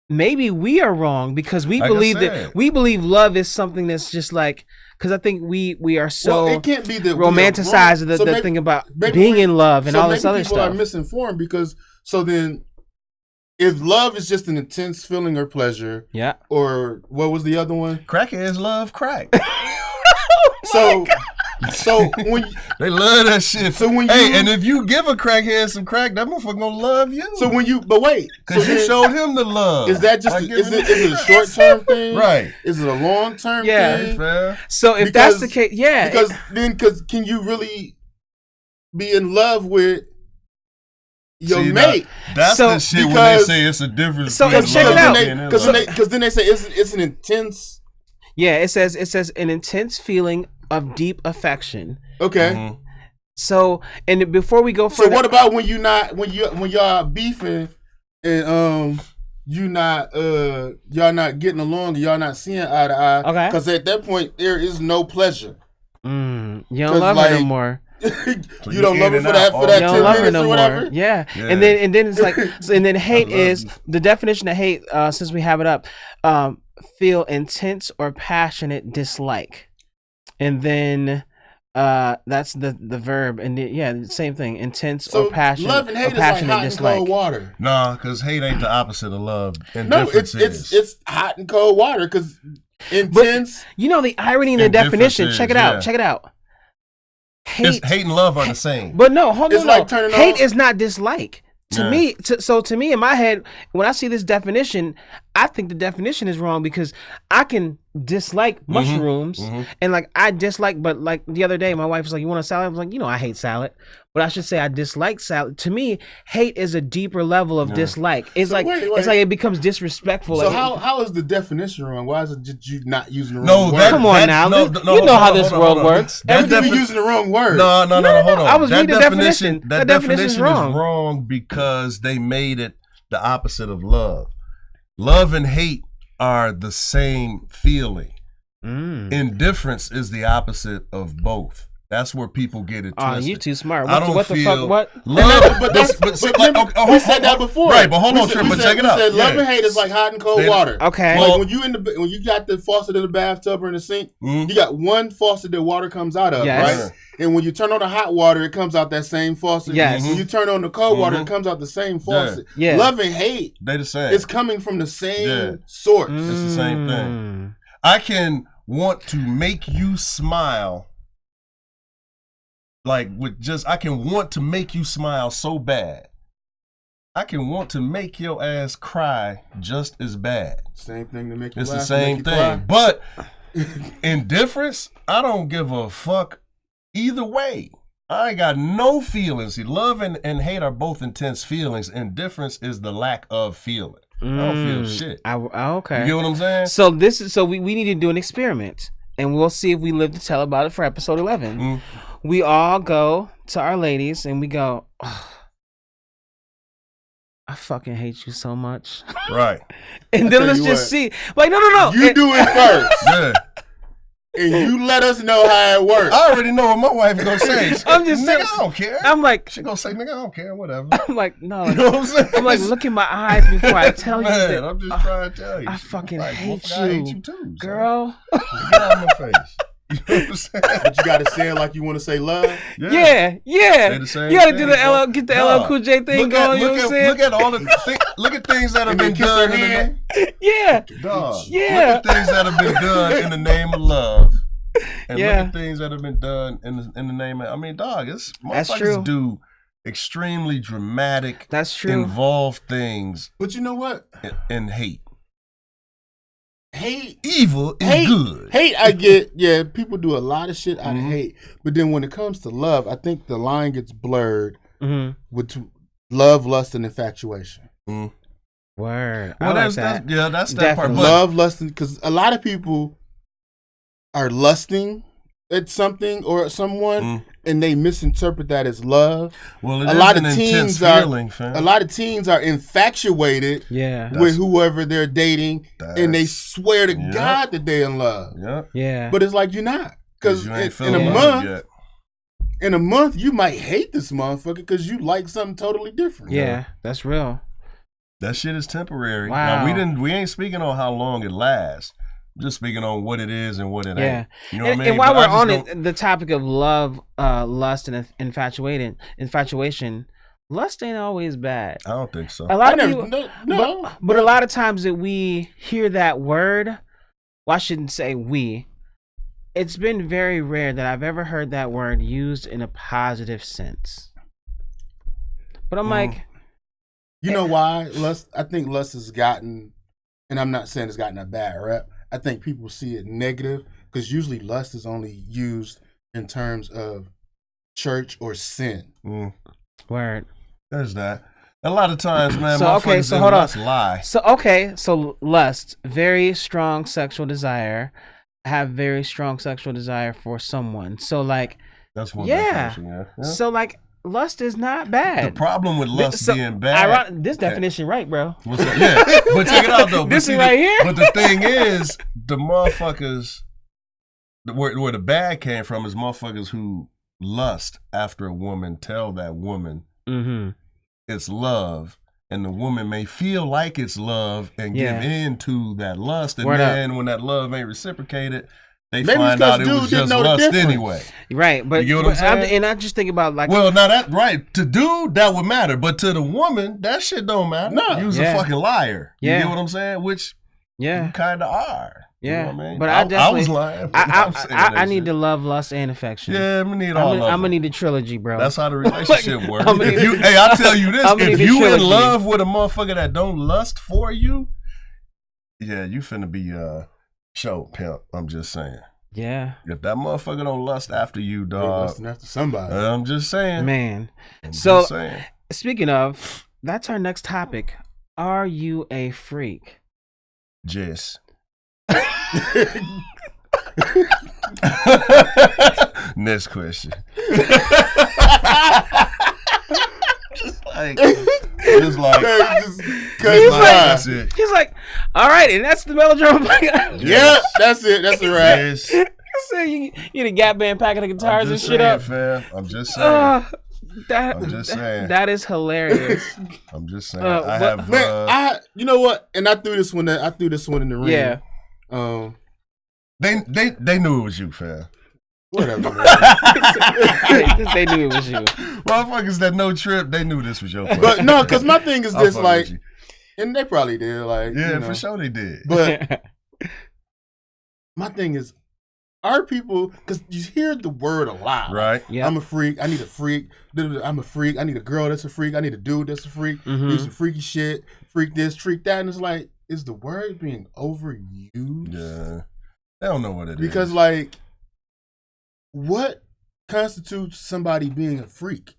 maybe we are wrong, because we believe love is something that's just like, because I think we are so it can't be that romanticized the thing about being in love and all this other stuff. People are misinformed, because so then if love is just an intense feeling or pleasure, yeah, or what was the other one? Crackheads love crack. So when they love that shit. So when and if you give a crackhead some crack, that motherfucker gonna love you. So when but wait, because you showed him the love. Is that just is it a short term thing? Right. Is it a long term thing? Fair. So if that's the case, yeah. Because can you really be in love with your mate? That's the shit when they say it's a difference. So check it out. Because then they say it's an intense. Yeah, it says an intense feeling of deep affection. Okay. Mm-hmm. So, and before we go further, so what about when y'all beefing and y'all not getting along, y'all not seeing eye to eye? Okay. Because at that point there is no pleasure. You don't love her no more. You don't love her for that 10 minutes or whatever. Yeah. And then it's like, and then hate is the definition of hate. Since we have it up, feel intense or passionate dislike. And then that's the verb, and the same thing, intense or passionate. Love and hate is like hot and cold water. Nah, because hate ain't the opposite of love. No, it's hot and cold water, because intense. But, you know the irony in the definition. Check it out. Check it out. Hate and love are the same. But no, hold on. Like turning hate is not dislike. To me, to me in my head, when I see this definition, I think the definition is wrong, because I can dislike mushrooms and like I dislike, but like the other day my wife was like, "You want a salad?" I was like, I hate salad, but I should say I dislike salad. To me, hate is a deeper level of dislike. It's so like it's like it becomes disrespectful. So like, how is the definition wrong? Why is it just you not using the wrong word? Come on now, you know how this world works. Everything you using the wrong word. No, hold on. I was reading the definition. That definition is wrong because they made it the opposite of love. Love and hate are the same feeling. Indifference is the opposite of both. That's where people get it twisted. You too smart. What the fuck? What? Love, we said that before. Right, but hold on, Trip. But check it out. Love and hate is like hot and cold water. Okay. Like when you got the faucet in the bathtub or in the sink, you got one faucet that water comes out of, right? And when you turn on the hot water, it comes out that same faucet. Yes. When you turn on the cold water, it comes out the same faucet. Yeah. Love and hate, they the same. It's coming from the same source. It's the same thing. I can want to make you smile. Like I can want to make you smile so bad. I can want to make your ass cry just as bad. Same thing to make you laugh. It's the same thing. Cry. But indifference, I don't give a fuck either way. I ain't got no feelings. See, love and hate are both intense feelings. Indifference is the lack of feeling. I don't feel shit. Okay. You get what I'm saying? So we need to do an experiment, and we'll see if we live to tell about it for episode 11. We all go to our ladies and we go, I fucking hate you so much. Right. And then let's just see. Like, no. You do it first. Yeah. And you let us know how it works. I already know what my wife is gonna say. I'm just saying, I don't care. I'm like, she gonna say, nigga, I don't care, whatever. I'm like, no. You know what I'm saying? I'm like, look in my eyes before I tell you that. I'm just trying to tell you. I fucking hate you. I hate you too, girl. So. Get out of my face. You know what I'm saying? But you gotta say it like you want to say love. Yeah. You gotta do the get the LL Cool J thing going. You know what I'm saying? Look at all the look at things that have been done. Yeah. Dog. Yeah. Look at things that have been done in the name of love. And look at things that have been done in the name of, I mean, dog, that's true. Do extremely dramatic, that's true, involved things. But you know what? And hate. Hate, evil is good. Hate, I get. Yeah, people do a lot of shit out of hate. But then when it comes to love, I think the line gets blurred with love, lust, and infatuation. Word. Well, that's that part. Love, lust, because a lot of people are lusting at something or at someone, and they misinterpret that as love. Well, a lot of teens are infatuated with whoever they're dating, and they swear to God that they're in love. Yeah. But it's like you're not, because in a month you might hate this motherfucker because you like something totally different. Yeah, that's real. That shit is temporary. Wow. Now, we ain't speaking on how long it lasts. Just speaking on what it is and what it ain't. You know what I mean? And while we're on the topic of love, lust, and infatuation, lust ain't always bad. I don't think so. A lot of people, but a lot of times that we hear that word, well, I shouldn't say we. It's been very rare that I've ever heard that word used in a positive sense. But I'm like, you know why lust? I think lust has gotten, and I'm not saying it's gotten a bad rep. I think people see it negative because usually lust is only used in terms of church or sin. Word. There's that. A lot of times, man, so hold on. Lie. So lust, very strong sexual desire, have very strong sexual desire for someone. So like, that's one definition. Yeah. So like, lust is not bad. The problem with lust being bad. This definition right, bro. But check it out though. This is right here. But the thing is, the motherfuckers, where the bad came from is motherfuckers who lust after a woman tell that woman it's love, and the woman may feel like it's love and give in to that lust, and then when that love ain't reciprocated, they find out it was just lust anyway. Right, but you get what I'm saying? And I just think about like, well, now that to dude that would matter, but to the woman that shit don't matter. No, you was a fucking liar. You get what I'm saying? Which you kind of are. Yeah, you know what I mean? But I was lying. I need the love, lust, and affection. Yeah, I'm gonna need all of them. I'm gonna need the trilogy, bro. That's how the relationship works. I tell you this: if you in love with a motherfucker that don't lust for you, yeah, you finna be show pimp. I'm just saying. Yeah. If that motherfucker don't lust after you, dog, lusting after somebody. I'm just saying, man. Speaking of, that's our next topic. Are you a freak? Jess. Next question. He's like, all right, and that's the Melodrama. Yeah, that's it. That's it, right? Yes. You the Gap Band packing the guitars and shit up. Fam. I'm just saying. That is hilarious. I'm just saying. You know what? And I threw this one in the ring. Yeah. They knew it was you, fam. Whatever. They knew it was you. Motherfuckers that no trip, they knew this was your fault. But no, because my thing is this, like, and they probably did, like, yeah, for sure they did. But my thing is, our people, because you hear the word a lot, right? Yeah, I'm a freak. I need a freak. I'm a freak. I need a girl that's a freak. I need a dude that's a freak. Do some freaky shit. Freak this, freak that, and it's like, is the word being overused? Yeah, they don't know what it is. Because like, what constitutes somebody being a freak?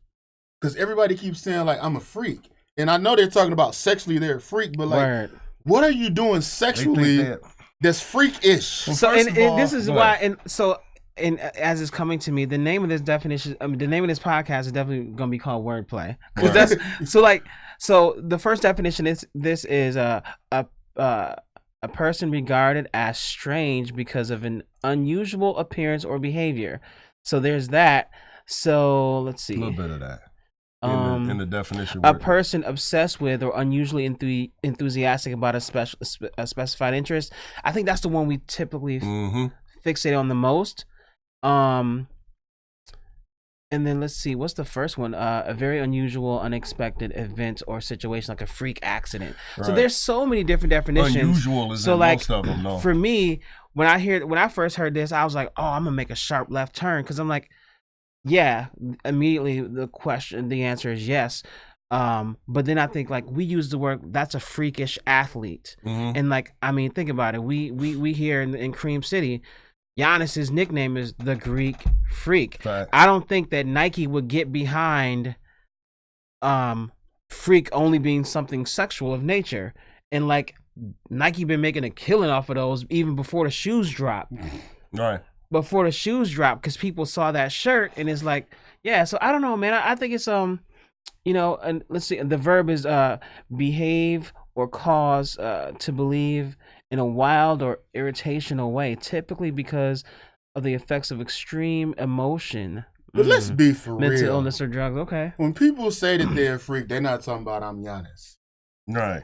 Because everybody keeps saying like, I'm a freak, and I know they're talking about sexually they're a freak, but like, what are you doing sexually that's freakish? So and this is why, and as it's coming to me, the name of this definition, the name of this podcast is definitely gonna be called Wordplay, because that's so the first definition is this is a person regarded as strange because of an unusual appearance or behavior. So there's that. So let's see. A little bit of that. In the definition. A person obsessed with or unusually enthusiastic about a specified interest. I think that's the one we typically fixate on the most. And then let's see, what's the first one? A very unusual, unexpected event or situation, like a freak accident. Right. So there's so many different definitions. Unusual is in most of them, though. For me, when I first heard this, I was like, oh, I'm gonna make a sharp left turn, because I'm like, yeah, immediately the answer is yes. But then I think, like, we use the word, that's a freakish athlete. And like, I mean, think about it. We here in Cream City, Giannis's nickname is the Greek Freak. Right. I don't think that Nike would get behind freak only being something sexual of nature. And like, Nike been making a killing off of those even before the shoes drop. Right. Before the shoes drop, because people saw that shirt and it's like, yeah. So I don't know, man. I think it's and let's see. The verb is behave or cause to believe in a wild or irritational way, typically because of the effects of extreme emotion. But let's be for real. Mental illness or drugs. Okay. When people say that they're a freak, they're not talking about I'm Giannis. Right.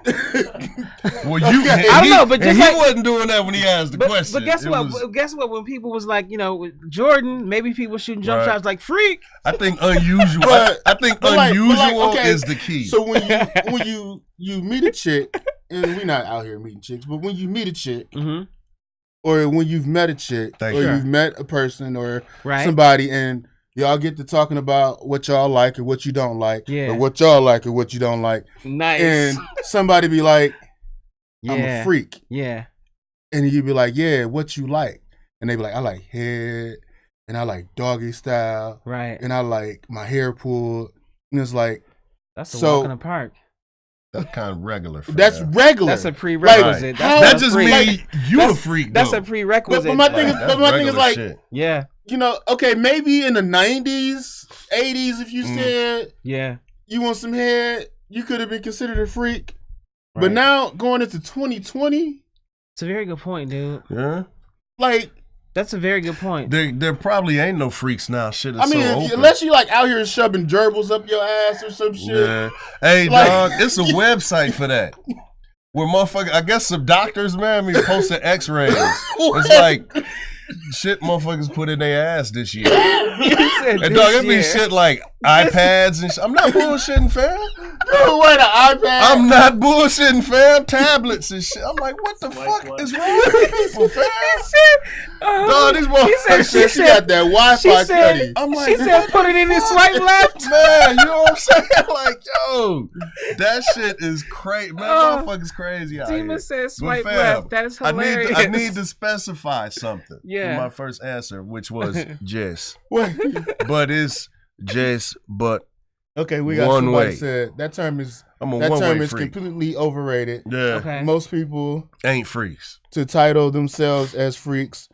Well, I don't know, but just he wasn't doing that when he asked the question. But guess what? Guess what? When people was like, Jordan, maybe people shooting jump shots like freak. I think unusual. I think unusual is the key. So when you meet a chick, and we're not out here meeting chicks, but when you meet a chick, or when you've met a chick, you've met a person or somebody, and y'all get to talking about what y'all like and what you don't like, or what y'all like and what you don't like. Nice. And somebody be like, I'm a freak. Yeah. And you be like, yeah, what you like? And they be like, I like head, and I like doggy style. Right. And I like my hair pulled. And it's like, that's a walk in the park. That's kind of regular. That's regular. That's a prerequisite. Like, that just means you a freak. That's a prerequisite. But my thing is like, yeah. Okay, maybe in the 90s, 80s, if you said you want some head, you could have been considered a freak. Right. But now, going into 2020... It's a very good point, dude. Yeah? Like... That's a very good point. There probably ain't no freaks now. Shit is so open. Unless you like out here shoving gerbils up your ass or some shit. Yeah. Hey, dog, it's a website for that. Where motherfucker, I guess some doctors, man, be posting x-rays. It's like... shit motherfuckers put in their ass this year. And dog, it be shit like iPads and shit. I'm not bullshitting, fam. You wear an iPad? I'm not bullshitting, fam. Tablets and shit. I'm like, what the fuck is wrong with people, fam? Dog, these motherfuckers. She got that Wi-Fi cutty. I'm like, she said put it in his swipe left. Man, you know what I'm saying? Like, yo, that shit is crazy. Man, motherfuckers crazy out here. Demon said swipe left. That is hilarious. I need to specify something. Yeah. My first answer, which was Jess. But it's Jess, but okay, we got one somebody way. Said that term is freak. Completely overrated. Yeah. Okay. Most people ain't freaks. To title themselves as freaks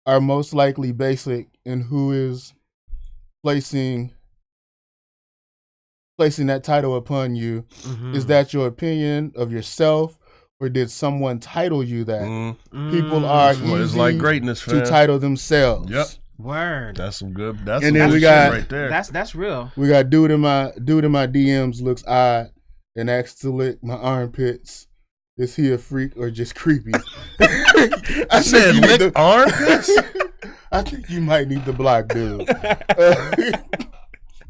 are most likely basic in who is placing that title upon you. Is that your opinion of yourself? Or did someone title you that? People are easy like greatness, to title themselves. Yep. Word. That's some good. That's and some then good we got shit right there. That's real. We got dude in my DMs looks odd and asks to lick my armpits. Is he a freak or just creepy? I said lick armpits. I think you might need to block dude.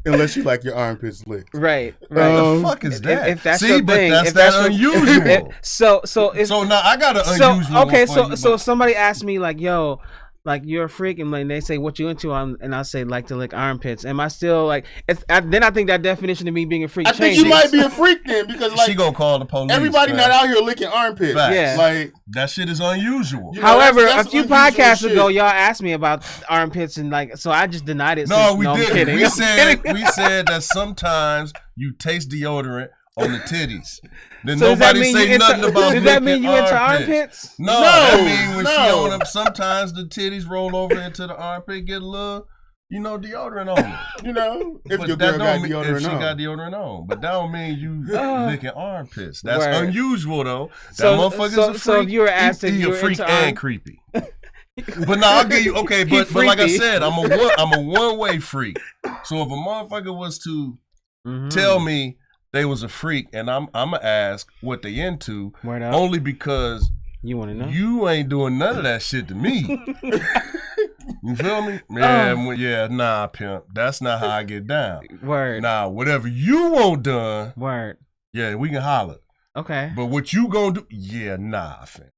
Unless you like your armpits licked. Right. The fuck is that? If that's your thing, that's unusual. So now I got an unusual. Okay, so somebody asked me like, yo, like you're a freak, and they say what you into, and I say like to lick armpits. Am I still like? Then I think that definition of me being a freak changes. I think you might be a freak then, because like she gonna call the police. Everybody not out here licking armpits. Facts. Yeah, like that shit is unusual. However, a few podcasts ago, y'all asked me about armpits, and like, so I just denied it. No, we didn't. I'm kidding. We said that sometimes you taste deodorant on the titties. Then so nobody say nothing about. Does that mean you into armpits? No, that mean when she on them, sometimes the titties roll over into the armpit, get a little, deodorant on it. If your girl got deodorant if she on. got deodorant on. But that don't mean you licking armpits. That's Word. Unusual though. That motherfucker's a freak. So if you were asked if you were freak into and creepy. But now I'll give you but like I said, I'm a one-way freak. So if a motherfucker was to tell me they was a freak, and I'm gonna ask what they into, only because you want to know. You ain't doing none of that shit to me. You feel me? Yeah, nah, pimp. That's not how I get down. Word. Nah, whatever you want done. Word. Yeah, we can holler. Okay. But what you gonna do? Yeah, nah, fam.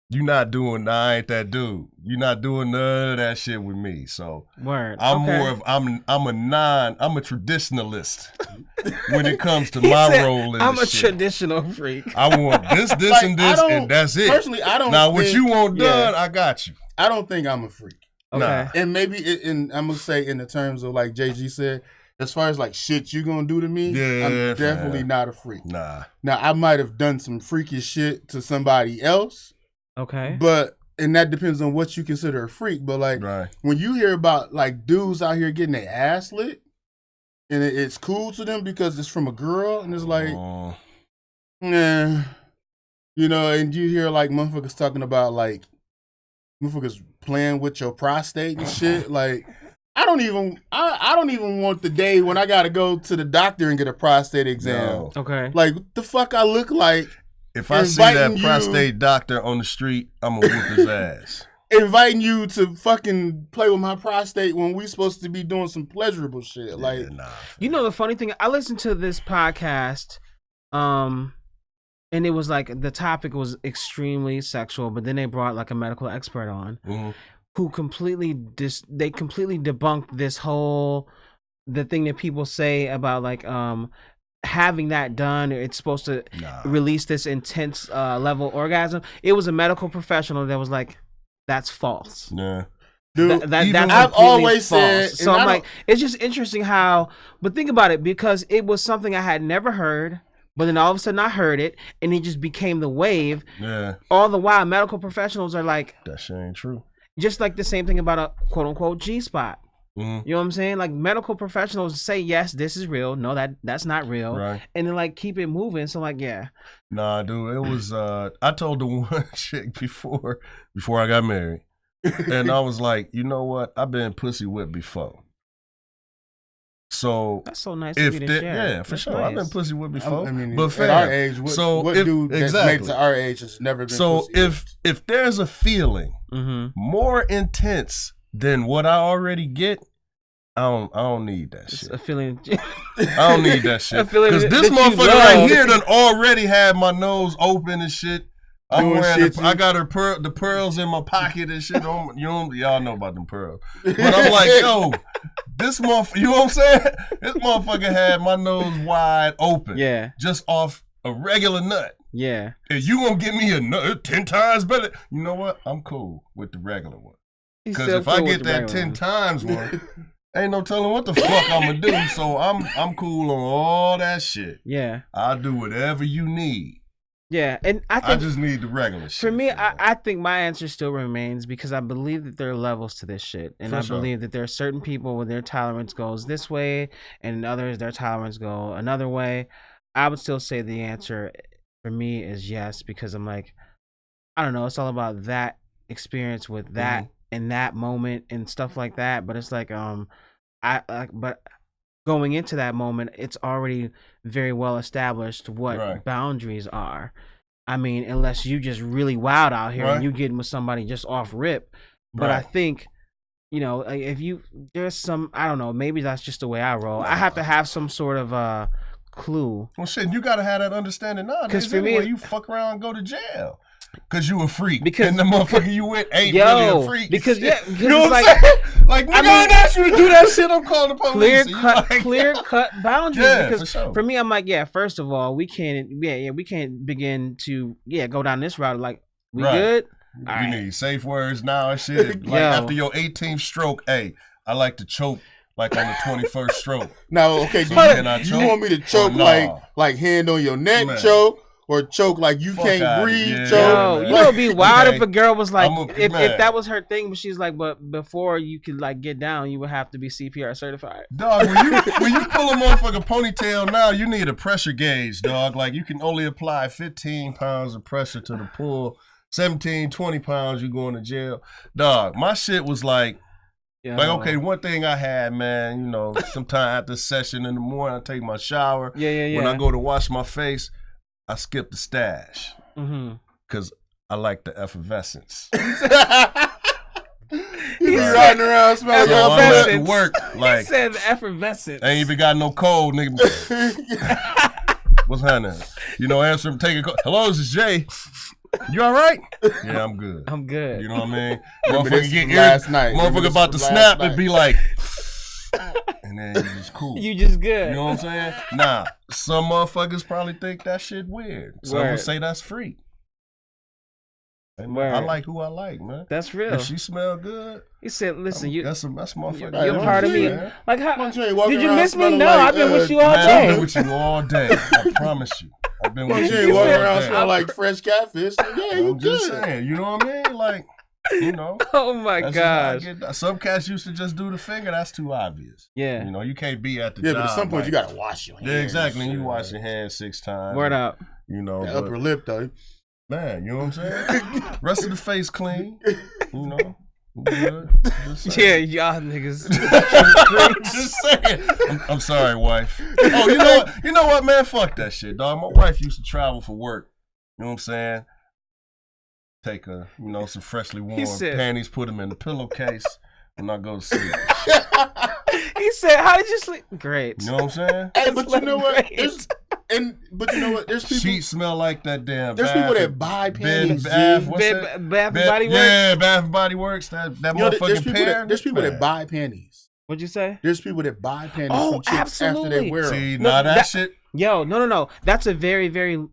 You not doing, I ain't that dude. You not doing none of that shit with me. So Word. I'm more of I'm a traditionalist when it comes to my role in I'm a shit. traditional freak. I want this, Like, and this, and that's it. Personally, I don't. Now, what you want done, I got you. I don't think I'm a freak. Okay. Nah. And maybe, I'm gonna say in the terms of like JG said, as far as like shit you gonna do to me, I'm definitely not a freak. Nah. Now I might have done some freaky shit to somebody else. Okay. But and that depends on what you consider a freak. But like when you hear about like dudes out here getting their ass lit, and it's cool to them because it's from a girl, and it's like, nah, you know, and you hear like motherfuckers talking about like motherfuckers playing with your prostate and shit. Like I don't even want the day when I gotta go to the doctor and get a prostate exam. No. Okay. Like what the fuck I look like. If I see that prostate doctor on the street, I'm gonna whoop his ass. Inviting you to fucking play with my prostate when we supposed to be doing some pleasurable shit. Yeah, like, nah. You know the funny thing, I listened to this podcast, and it was like the topic was extremely sexual, but then they brought like a medical expert on who completely debunked this whole the thing that people say about like having that done, it's supposed to release this intense level orgasm. It was a medical professional that was like, that's false. Yeah. Dude, that's I've always said, so I'm like, it's just interesting how, but think about it, because it was something I had never heard, but then all of a sudden I heard it, and it just became the wave. Yeah. All the while, medical professionals are like, that shit ain't true. Just like the same thing about a quote unquote G-spot. You know what I'm saying? Like medical professionals say, yes, this is real. No, that's not real. Right. And then like keep it moving. So like, yeah. Nah, dude, it was, I told the one chick before I got married. And I was like, you know what? I've been pussy whipped before. So that's so nice of you to share. Yeah, for sure. Nice. I've been pussy whipped before. I mean, but at our age, what dude that's made to our age has never been so pussy if there's a feeling more intense than what I already get, I don't need that shit. A feeling. I don't need that shit. Because this motherfucker right here done already had my nose open and shit. I'm wearing I got the pearls in my pocket and shit. Y'all know about them pearls. But I'm like, yo, this motherfucker, you know what I'm saying? This motherfucker had my nose wide open. Yeah. Just off a regular nut. Yeah. If you gonna give me a nut 10 times better, you know what? I'm cool with the regular one. Because if I get that 10 times one, ain't no telling what the fuck I'm gonna do. So I'm cool on all that shit. Yeah. I'll do whatever you need. Yeah, and I just need the regular shit. For me, I think my answer still remains because I believe that there are levels to this shit. And I believe that there are certain people where their tolerance goes this way and others, their tolerance go another way. I would still say the answer for me is yes, because I'm like, I don't know, it's all about that experience with that in that moment and stuff like that. But it's like, but going into that moment, it's already very well established what boundaries are. I mean, unless you just really wild out here and you getting with somebody just off rip. But I think, you know, if there's some, I don't know, maybe that's just the way I roll. I have to have some sort of clue. Well, shit, you got to have that understanding now. Because for me, you fuck around and go to jail. Because you a freak. And the motherfucker you with ain't really a freak. Because, you know what I'm saying? Like, nigga, I ain't asked you to do that shit. I'm calling the police. Clear cut boundaries. Yeah, because for me, I'm like, first of all, we can't begin to, go down this route. Like, we good? You need safe words now and shit. Like, after your 18th stroke, hey, I like to choke. Like on the 21st stroke. Now, okay, you want me to choke like hand on your neck choke? Or choke like you can't breathe, choke. You know, it'd be wild if a girl was like, if that was her thing, but she's like, but before you could like get down, you would have to be CPR certified. Dog, when you pull a motherfucking ponytail now, you need a pressure gauge, dog. Like you can only apply 15 pounds of pressure to the pull. 17, 20 pounds, you going to jail. Dog, my shit was like, okay, one thing I had, man, you know, sometime after session in the morning, I take my shower. When I go to wash my face, I skip the stash because I like the effervescence. He be riding around smelling so I'm effervescent. at work, like, he said effervescent. ain't even got no cold, nigga. What's happening? You know, answer him, take a call. Hello, this is Jay. You all right? Yeah, I'm good. I'm good. You know what I mean? Motherfucker Get last night. Motherfucker about to snap and be like, and then you just cool. You just good. You know what I'm saying? Nah, some motherfuckers probably think that shit weird. Some would say that's freak. Hey, man, I like who I like, man. That's real. If she smell good, he said, "Listen, that's motherfucker. You're part of me." Man. Like, how did you miss me? No, like, I've been with you all man, day. I've been with you all day. I promise you. I've been with you ain't all walking around day. smelling like fresh catfish. Yeah, you I'm just good. saying. You know what I mean? Like, you know. Oh my That's just how I gosh. get. Some cats used to just do the finger. That's too obvious. Yeah. You know, you can't be at the Yeah, job. but at some point like, you gotta wash your hands. Yeah, exactly. You wash your hands 6 times. Word up. You know, The upper lip though. man, you know what I'm saying? Rest of the face clean. You know. Good. Yeah, y'all niggas. Just saying. I'm sorry, wife. Oh, you know what? You know what, man? Fuck that shit, dog. My wife used to travel for work. You know what I'm saying? Take some freshly worn panties, put them in the pillowcase when I go to sleep. He said, "How did you sleep?" Great. You know what I'm saying? Hey, but you know what? Great. But you know what? There's people. Sheets smell like that damn. There's people that buy panties. Bath and Body Works. Yeah, Bath and Body Works. That motherfucking pair. There's people that buy panties. What'd you say? There's people that buy panties Oh, from chicks absolutely. after they wear them. See, now that shit. Yo, no. That's a very, very.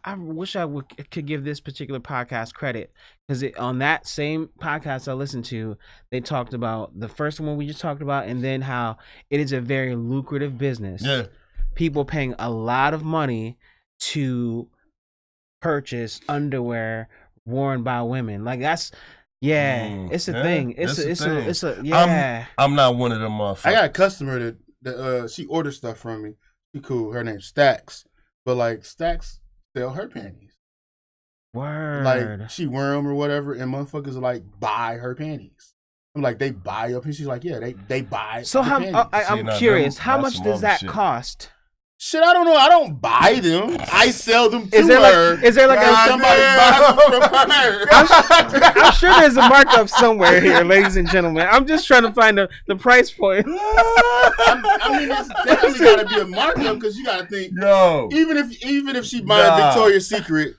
I wish I could give this particular podcast credit because on that same podcast I listened to, they talked about the first one we just talked about, and then how it is a very lucrative business. Yeah. People paying a lot of money to purchase underwear worn by women. Like that's. Yeah, it's a thing. It's a yeah. I'm not one of them motherfuckers. I got a customer that she orders stuff from me. She cool. Her name's Stacks, but like Stacks sell her panties. Word. Like she wear them or whatever, and motherfuckers like buy her panties. I'm like, they buy up, and she's like, yeah, they buy. So how? I'm curious. How much does that cost? Shit, I don't know. I don't buy them. I sell them to her. Is there like somebody buys them from her? I'm sure there's a markup somewhere here, ladies and gentlemen. I'm just trying to find the price point. I mean, that's definitely got to be a markup because you got to think. Yo, even if she buys Victoria's Secret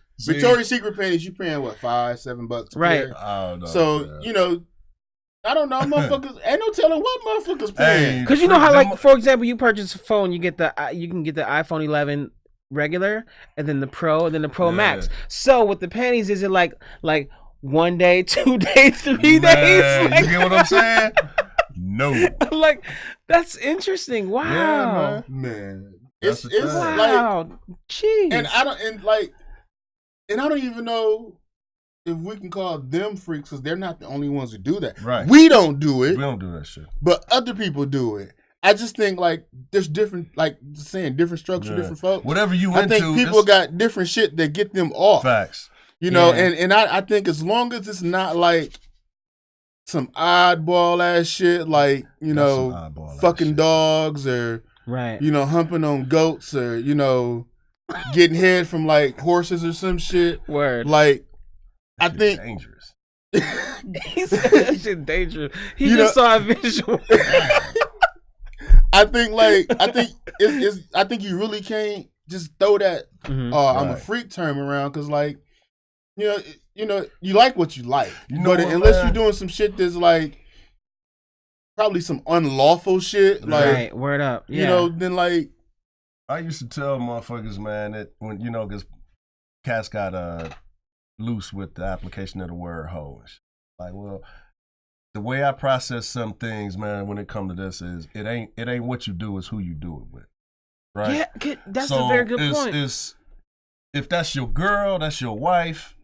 panties, you paying what $5-7 right? So you know. I don't know, motherfuckers. Ain't no telling what motherfuckers paying. Because you know how, like, for example, you purchase a phone, you can get the iPhone 11 regular, and then the Pro, and then the Pro Max. So with the panties, is it like 1 day, 2 days, 3 days? Like, you get what I'm saying? No. Like that's interesting. Wow, yeah, man. It's wow. Like, jeez. And I don't even know if we can call them freaks because they're not the only ones who do that. Right. We don't do it. We don't do that shit. But other people do it. I just think like there's different, like saying different strokes for different folks. Whatever you into. I think people got different shit that get them off. Facts. You know, and I think as long as it's not like some oddball ass shit, like, you know, fucking dogs or, right, you know, humping on goats or, you know, getting head from like horses or some shit. Word. Like, I think dangerous. He said that shit dangerous. He just saw a visual. I think I think you really can't just throw that I'm a freak term around because like you know you like what you like, but unless you're doing some shit that's like probably some unlawful shit, like right, word up, you know, then like I used to tell motherfuckers, man, that when because cats got loose with the application of the word hoe. Like, well, the way I process some things, man, when it comes to this is it ain't what you do, it's who you do it with. Right? Yeah, that's a very good point. If that's your girl, that's your wife,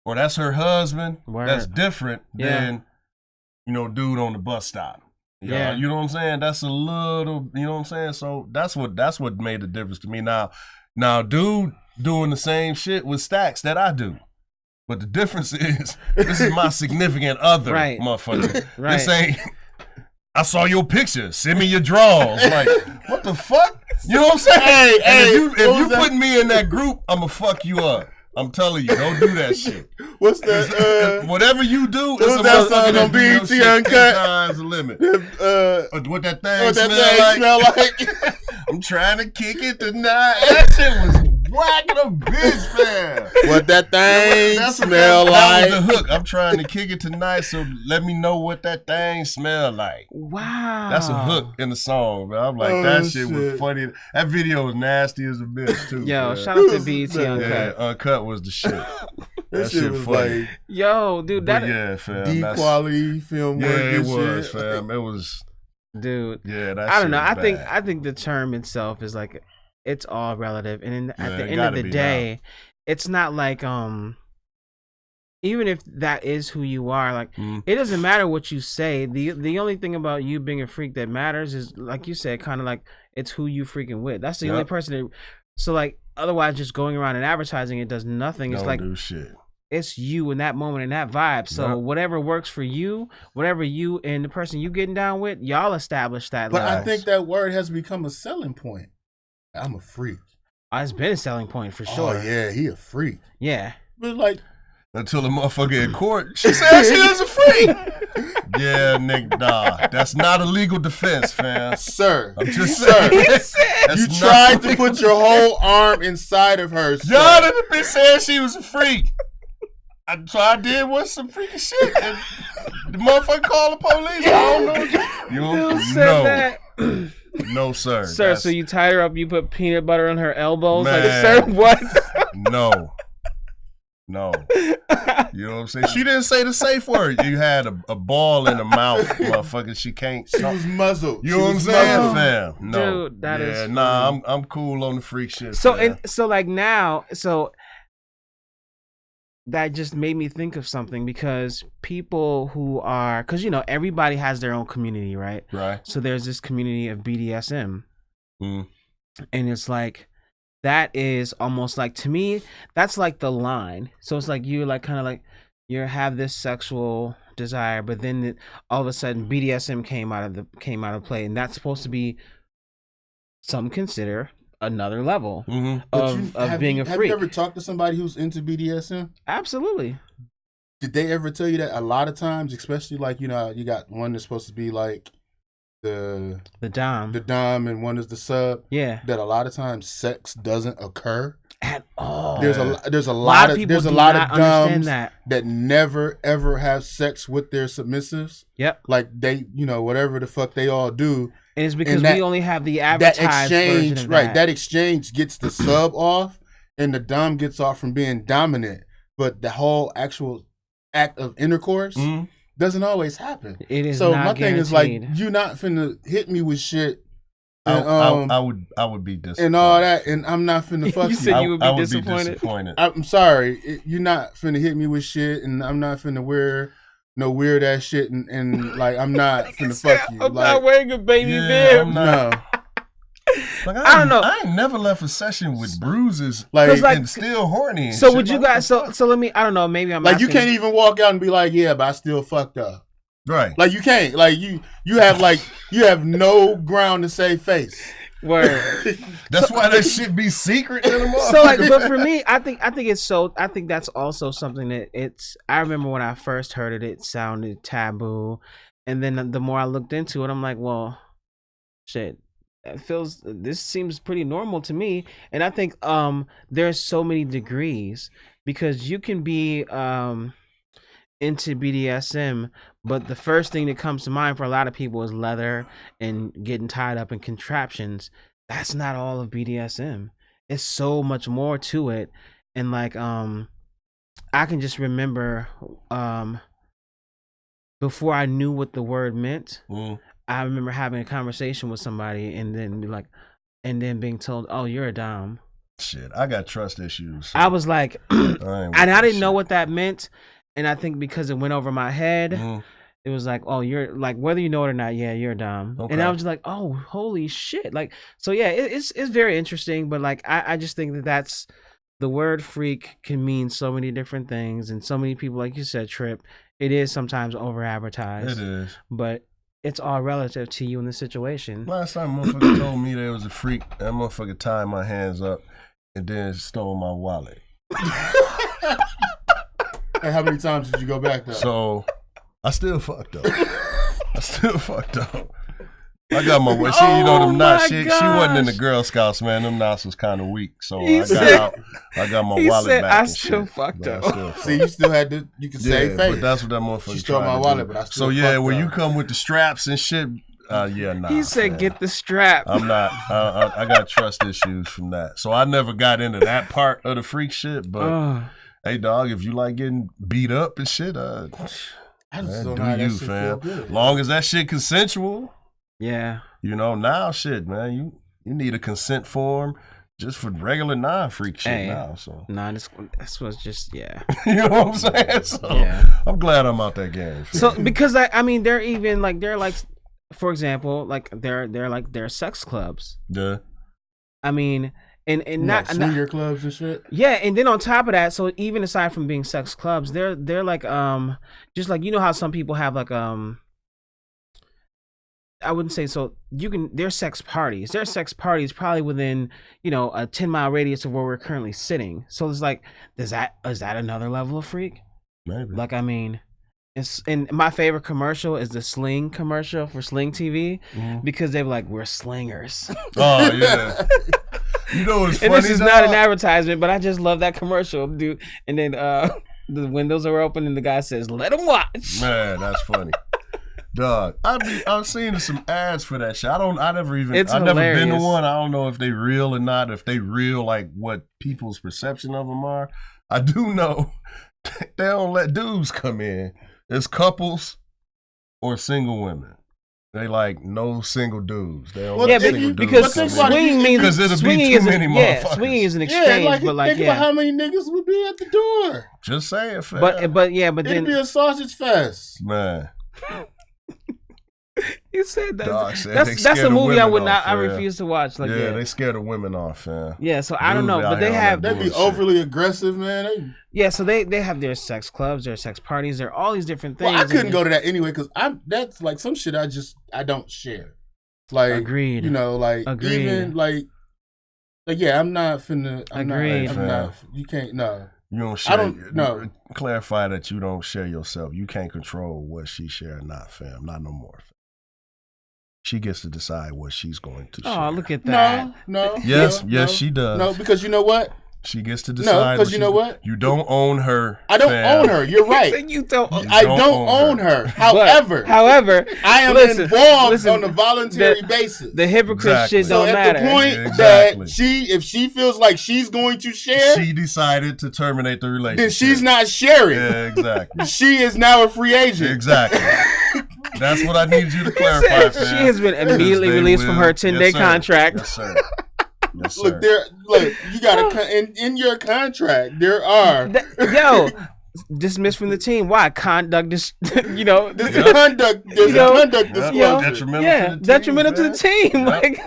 or that's her husband, that's different than, dude on the bus stop. Yeah. You know what I'm saying? That's a little, you know what I'm saying? So that's what made the difference to me. Now, dude doing the same shit with Stacks that I do. But the difference is, this is my significant other, right, motherfucker. Right. This ain't, I saw your picture, send me your drawers. Like, what the fuck? You know what I'm saying? Hey, if you putting me in that group, I'ma fuck you up. I'm telling you, don't do that shit. What's that? Whatever you do, it's a that song on BET Uncut. Times the limit. What that thing smell like? I'm trying to kick it tonight. That shit was whacking a bitch, fam. What that thing smell like? That was the hook. I'm trying to kick it tonight, so let me know what that thing smell like. Wow. That's a hook in the song, man. I'm like, that shit was funny. That video was nasty as a bitch, too. Yo, man. shout out to BET Uncut. Yeah, Uncut was the shit. That shit was funny. Like, yo, dude, that yeah, fam. Deep quality film work. Yeah, it was, shit. fam. It was. Dude. Yeah, that I don't know. bad. I think the term itself is like, it's all relative, and at the end of the day, it's not like even if that is who you are, like it doesn't matter what you say. The only thing about you being a freak that matters is, like you said, kind of like it's who you freaking with. That's the only person that. So like, otherwise, just going around and advertising it does nothing. It's like do shit. It's you in that moment and that vibe. So whatever works for you, whatever you and the person you getting down with, y'all establish that. But I think that word has become a selling point. I'm a freak. It's been a selling point for sure. Oh yeah, he a freak. Yeah. But like, until the motherfucker in court, she said she was a freak. Yeah, nigga, nah. That's not a legal defense, fam. Sir. I'm just saying. You tried to put your whole arm inside of her, sir. Y'all done been saying she was a freak. So I did some freaky shit. And the motherfucker called the police. I don't know. You don't said that. No, sir. Sir, so you tied her up, you put peanut butter on her elbows? Man, like, sir, what? No. You know what I'm saying? She didn't say the safe word. You had a ball in the mouth, motherfucker. She can't. She was muzzled. You know what I'm saying, fam? No. Dude, that is funny. Nah, I'm cool on the freak shit. So, fam. so like now, so that just made me think of something, because people who are, because, you know, everybody has their own community, right? Right. So there's this community of BDSM. And it's like, that is almost like, to me, that's like the line. So it's like you're like kind of like you have this sexual desire, but then all of a sudden BDSM came out of play, and that's supposed to be some consider another level of being a freak. Have you ever talked to somebody who's into BDSM? Absolutely. Did they ever tell you that a lot of times, especially like, you know, you got one that's supposed to be like the dom and one is the sub, that a lot of times sex doesn't occur at all. There's a lot of doms that never ever have sex with their submissives. Yep. Like they, you know, whatever the fuck they all do. And it's because we only have the advertised version of that. Right, that exchange gets the sub off and the dom gets off from being dominant, but the whole actual act of intercourse doesn't always happen. It is so not my guaranteed. thing is like, you not finna hit me with shit. And, I would be disappointed and all that, and I'm not finna fuck you. You said you would be disappointed. I'm sorry, you're not finna hit me with shit, and I'm not finna wear no weird ass shit, and like I'm not finna fuck you. I'm like, not wearing a baby bib. No. Like, I don't know. I ain't never left a session with bruises like and still horny. And so shit. would you guys? So let me. I don't know. Maybe I'm like asking. you can't even walk out and be like, yeah, but I still fucked up. Right. Like you can't. Like you have no ground to say face. Word. That's why that shit be secret in the motherfucker. So like, but for me, I think it's so. I think that's also something that it's. I remember when I first heard it, it sounded taboo, and then the more I looked into it, I'm like, well, shit. This seems pretty normal to me. And I think there's so many degrees, because you can be into BDSM, but the first thing that comes to mind for a lot of people is leather and getting tied up in contraptions. That's not all of BDSM. It's so much more to it. And like I can just remember before I knew what the word meant, I remember having a conversation with somebody and then being told, "Oh, you're a dom." Shit, I got trust issues. So I was like, and I didn't know what that meant, and I think because it went over my head, it was like, "Oh, you're like, whether you know it or not, yeah, you're a dom." Okay. And I was just like, "Oh, holy shit!" Like, so yeah, it's very interesting, but like, I just think that's the word freak can mean so many different things, and so many people, like you said, Trip, it is sometimes over advertised. It is, but it's all relative to you in the situation. Last time a motherfucker told me there was a freak, that motherfucker tied my hands up and then stole my wallet. And how many times did you go back though? So I still fucked up. I got my way. You know them knots. She wasn't in the Girl Scouts, man. Them knots was kind of weak. So I got my wallet back. I still fucked up. See, you still had to. You could save face. But that's what that motherfucker. She stole my wallet, but I still. So yeah, when you come with the straps and shit, nah. He said, man. "Get the strap." I'm not. I got trust issues from that. So I never got into that part of the freak shit. But hey, dog, if you like getting beat up and shit, I just man, don't do know how that you, shit fam? feel good. Long as that shit consensual. Yeah. You know, now shit, man, you need a consent form just for regular non-freak shit now. So this was just you know what I'm saying? So I'm glad I'm out that game. So because I mean they're like for example, like they're sex clubs. Yeah. I mean and not swinger clubs and shit. Yeah, and then on top of that, so even aside from being sex clubs, they're like just like, you know how some people have like I wouldn't say so. There's sex parties. There's sex parties probably within, a 10-mile radius of where we're currently sitting. So it's like, is that another level of freak? Maybe. Like, I mean, and my favorite commercial is the Sling commercial for Sling TV because they were like, we're slingers. Oh yeah. You know what's funny? And this is not an advertisement, but I just love that commercial, dude. And then the windows are open and the guy says, "Let them watch." Man, that's funny. Dog, I've seen some ads for that shit. I've never been to one. I don't know if they real or not, if they real like what people's perception of them are. I do know they don't let dudes come in. It's couples or single women. They like no single dudes. They don't let single dudes because come swinging means because it'll swinging be too many motherfuckers. Swinging is an exchange, but like think about how many niggas would be at the door. Just saying, fam. But then it'd be a sausage fest, man. You said that. That's a movie I refuse to watch. Like they scared the women off, fam. Yeah, so I don't know, but they'd be overly aggressive, man. Yeah, so they have their sex clubs, their sex parties, there are all these different things. Well, I couldn't go to that anyway because that's like some shit I don't share. Like agreed. You know, like agreed. Even like yeah, I'm not finna. Agreed. I'm not. You can't. No. You don't share. I don't know. Clarify that you don't share yourself. You can't control what she share or not, fam. Not no more. Fam. She gets to decide what she's going to share. Oh, look at that. No. Yes, she does. No, because you know what? She gets to decide. No, because you know what? You don't own her. I don't own her. You're right. I don't own her. However, I am involved on a voluntary basis. The hypocrite shit don't matter. So at the point that if she feels like she's going to share, she decided to terminate the relationship. Then she's not sharing. Yeah, exactly. She is now a free agent. Exactly. That's what I need you to clarify. She has been immediately released from her 10-day contract. Yes, sir. Yes, sir. Look, you gotta in your contract. There are dismissed from the team. Why conduct? There's conduct. There's conduct disclosure. Detrimental to the team. Like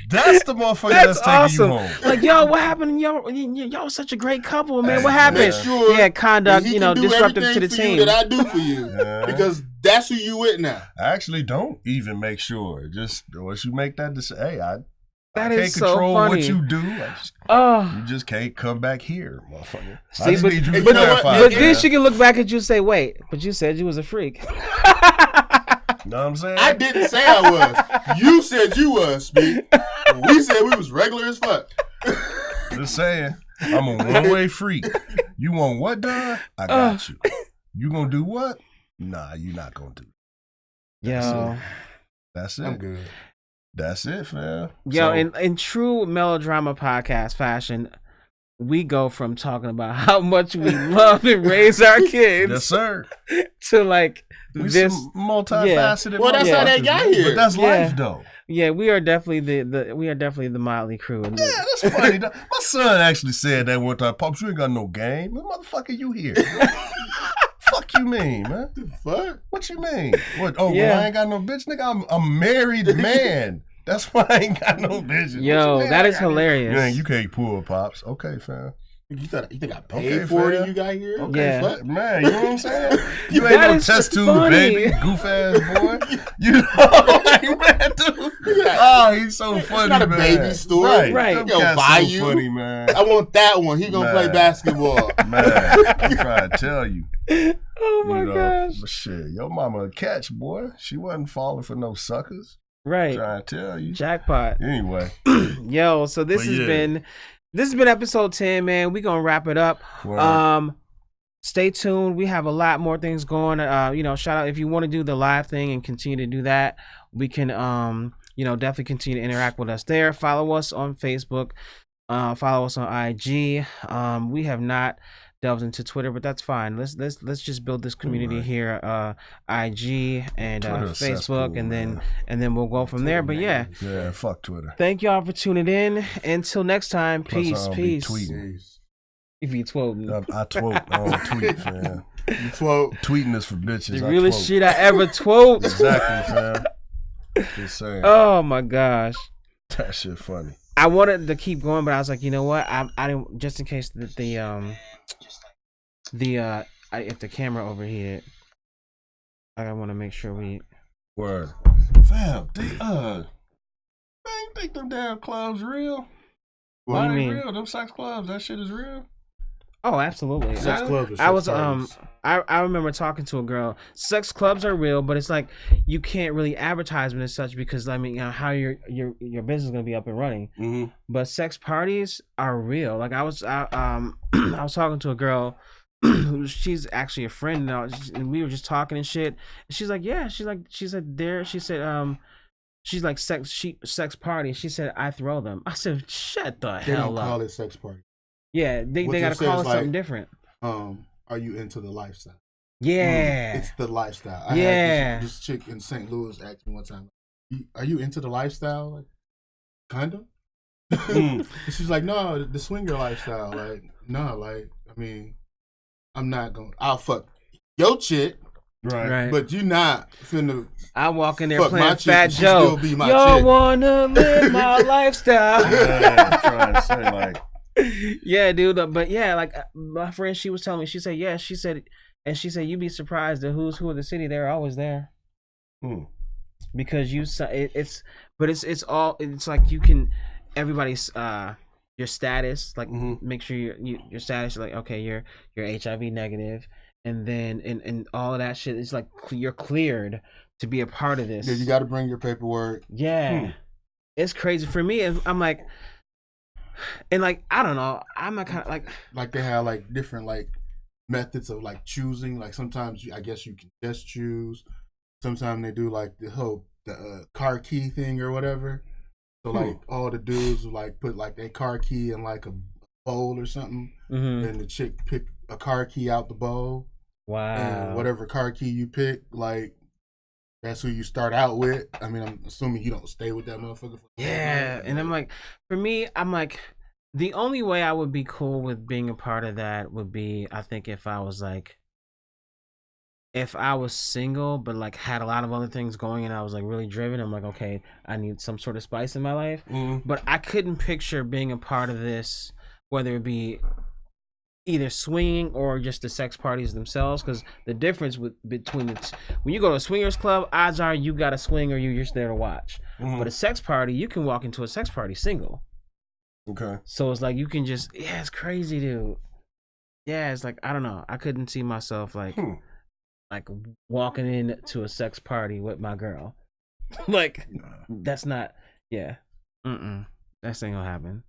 that's the motherfucker that's taking awesome. you home. Like, what happened? Y'all such a great couple, man. What happened? Sure conduct. Disruptive to the team. That I do for you because that's who you with now. Actually, don't even make sure. Just once you make that decision, hey, I can't control funny. what you do. You just can't come back here, motherfucker. See, but then she can look back at you and say, "Wait, but you said you was a freak." Know what I'm saying? I didn't say I was. You said you was, Speak. We said we was regular as fuck. Just saying. I'm a one-way freak. You want what done? I got you. You gonna do what? Nah, you not gonna do. That's it. I'm good. That's it, fam. In true melodrama podcast fashion, we go from talking about how much we love and raise our kids, yes, sir, to like this multifaceted. Yeah. Well, that's how they got here. But that's life, though. Yeah, we are definitely the Motley Crew. Yeah, that's funny. My son actually said that one time. Pops, you ain't got no game. What motherfucker you here? Fuck you mean, man? The fuck? What you mean? What? Oh, well, I ain't got no bitch, nigga. I'm a married man. That's why I ain't got no bitches. Yo, that is hilarious. You can't pull, Pops. Okay, fam. You think I paid for it? You got here? Okay, yeah, man. You know what I'm saying? You ain't no test tube baby, goof ass boy. You know, like, man, dude. Oh, he's so funny. It's not a baby store, right? Yo, buy so you. Funny, man. I want that one. He gonna play basketball, man. I'm trying to tell you. Oh my gosh! But shit, your mama a catch, boy. She wasn't falling for no suckers. Right. I'm trying to tell you. Jackpot. Anyway, yo. So this has been episode 10, man. We gonna wrap it up. Word. Stay tuned. We have a lot more things going. Shout out if you want to do the live thing and continue to do that. We can definitely continue to interact with us there. Follow us on Facebook. Follow us on IG. We have not delved into Twitter, but that's fine. Let's just build this community here. IG and Facebook, and then we'll go from there. But yeah, fuck Twitter. Thank y'all for tuning in. Until next time, peace. If you twelve, I twot. I don't tweet, fam. You twot. Tweeting is for bitches. The realest shit I ever twot. Exactly, fam. Just saying. Oh my gosh, that shit funny. I wanted to keep going, but I was like, you know what? I didn't, just in case that if the camera overheated, I want to make sure we. Word. Fam, man, you think them damn clubs real? What do you mean? Real? Them sex clubs, that shit is real? Oh, absolutely. Sex clubs. I remember talking to a girl. Sex clubs are real, but it's like you can't really advertise them as such because I mean, how your business is gonna be up and running. Mm-hmm. But sex parties are real. Like I was talking to a girl. She's actually a friend now, and we were just talking and shit. And she's like, yeah, she's like sex party. She said, I throw them. I said, shut the hell up. They don't call it sex party. Yeah, they gotta call it something different. Are you into the lifestyle? Yeah. It's the lifestyle. I had this chick in St. Louis asked me one time, are you into the lifestyle? Like, kind of? She's like, no, the swinger lifestyle. Like, no, like, I mean, I'll fuck your chick. Right. But you not finna. I walk in there fuck playing my Fat chick, Joe. Y'all chick. wanna live my lifestyle? Yeah, I'm trying to say, like. Yeah, dude. But yeah, like my friend, she was telling me. She said, yeah. She said you'd be surprised the who's who of the city. They're always there. Because it's like you can everybody's your status, like make sure your status, like okay, you're HIV negative, and then and all of that shit is like you're cleared to be a part of this. Yeah, you got to bring your paperwork. Yeah, it's crazy for me. I'm like. And like I don't know, I'm not kind of like they have like different like methods of like choosing. Like sometimes I guess you can just choose. Sometimes they do like the car key thing or whatever. So like all the dudes will like put like their car key in like a bowl or something. Then the chick pick a car key out the bowl. Wow. And whatever car key you pick, like that's who you start out with. I mean, I'm assuming you don't stay with that motherfucker. Yeah, and I'm like, for me, I'm like, the only way I would be cool with being a part of that would be, I think, if I was single, but like had a lot of other things going, and I was like really driven. I'm like, okay, I need some sort of spice in my life. But I couldn't picture being a part of this, whether it be either swinging or just the sex parties themselves, because the difference between when you go to a swingers club, odds are you got to swing or you're just there to watch. But a sex party, you can walk into a sex party single. Okay. So it's like you can just it's crazy, dude. Yeah, it's like I don't know. I couldn't see myself like walking into a sex party with my girl. Like that's not that ain't gonna happen.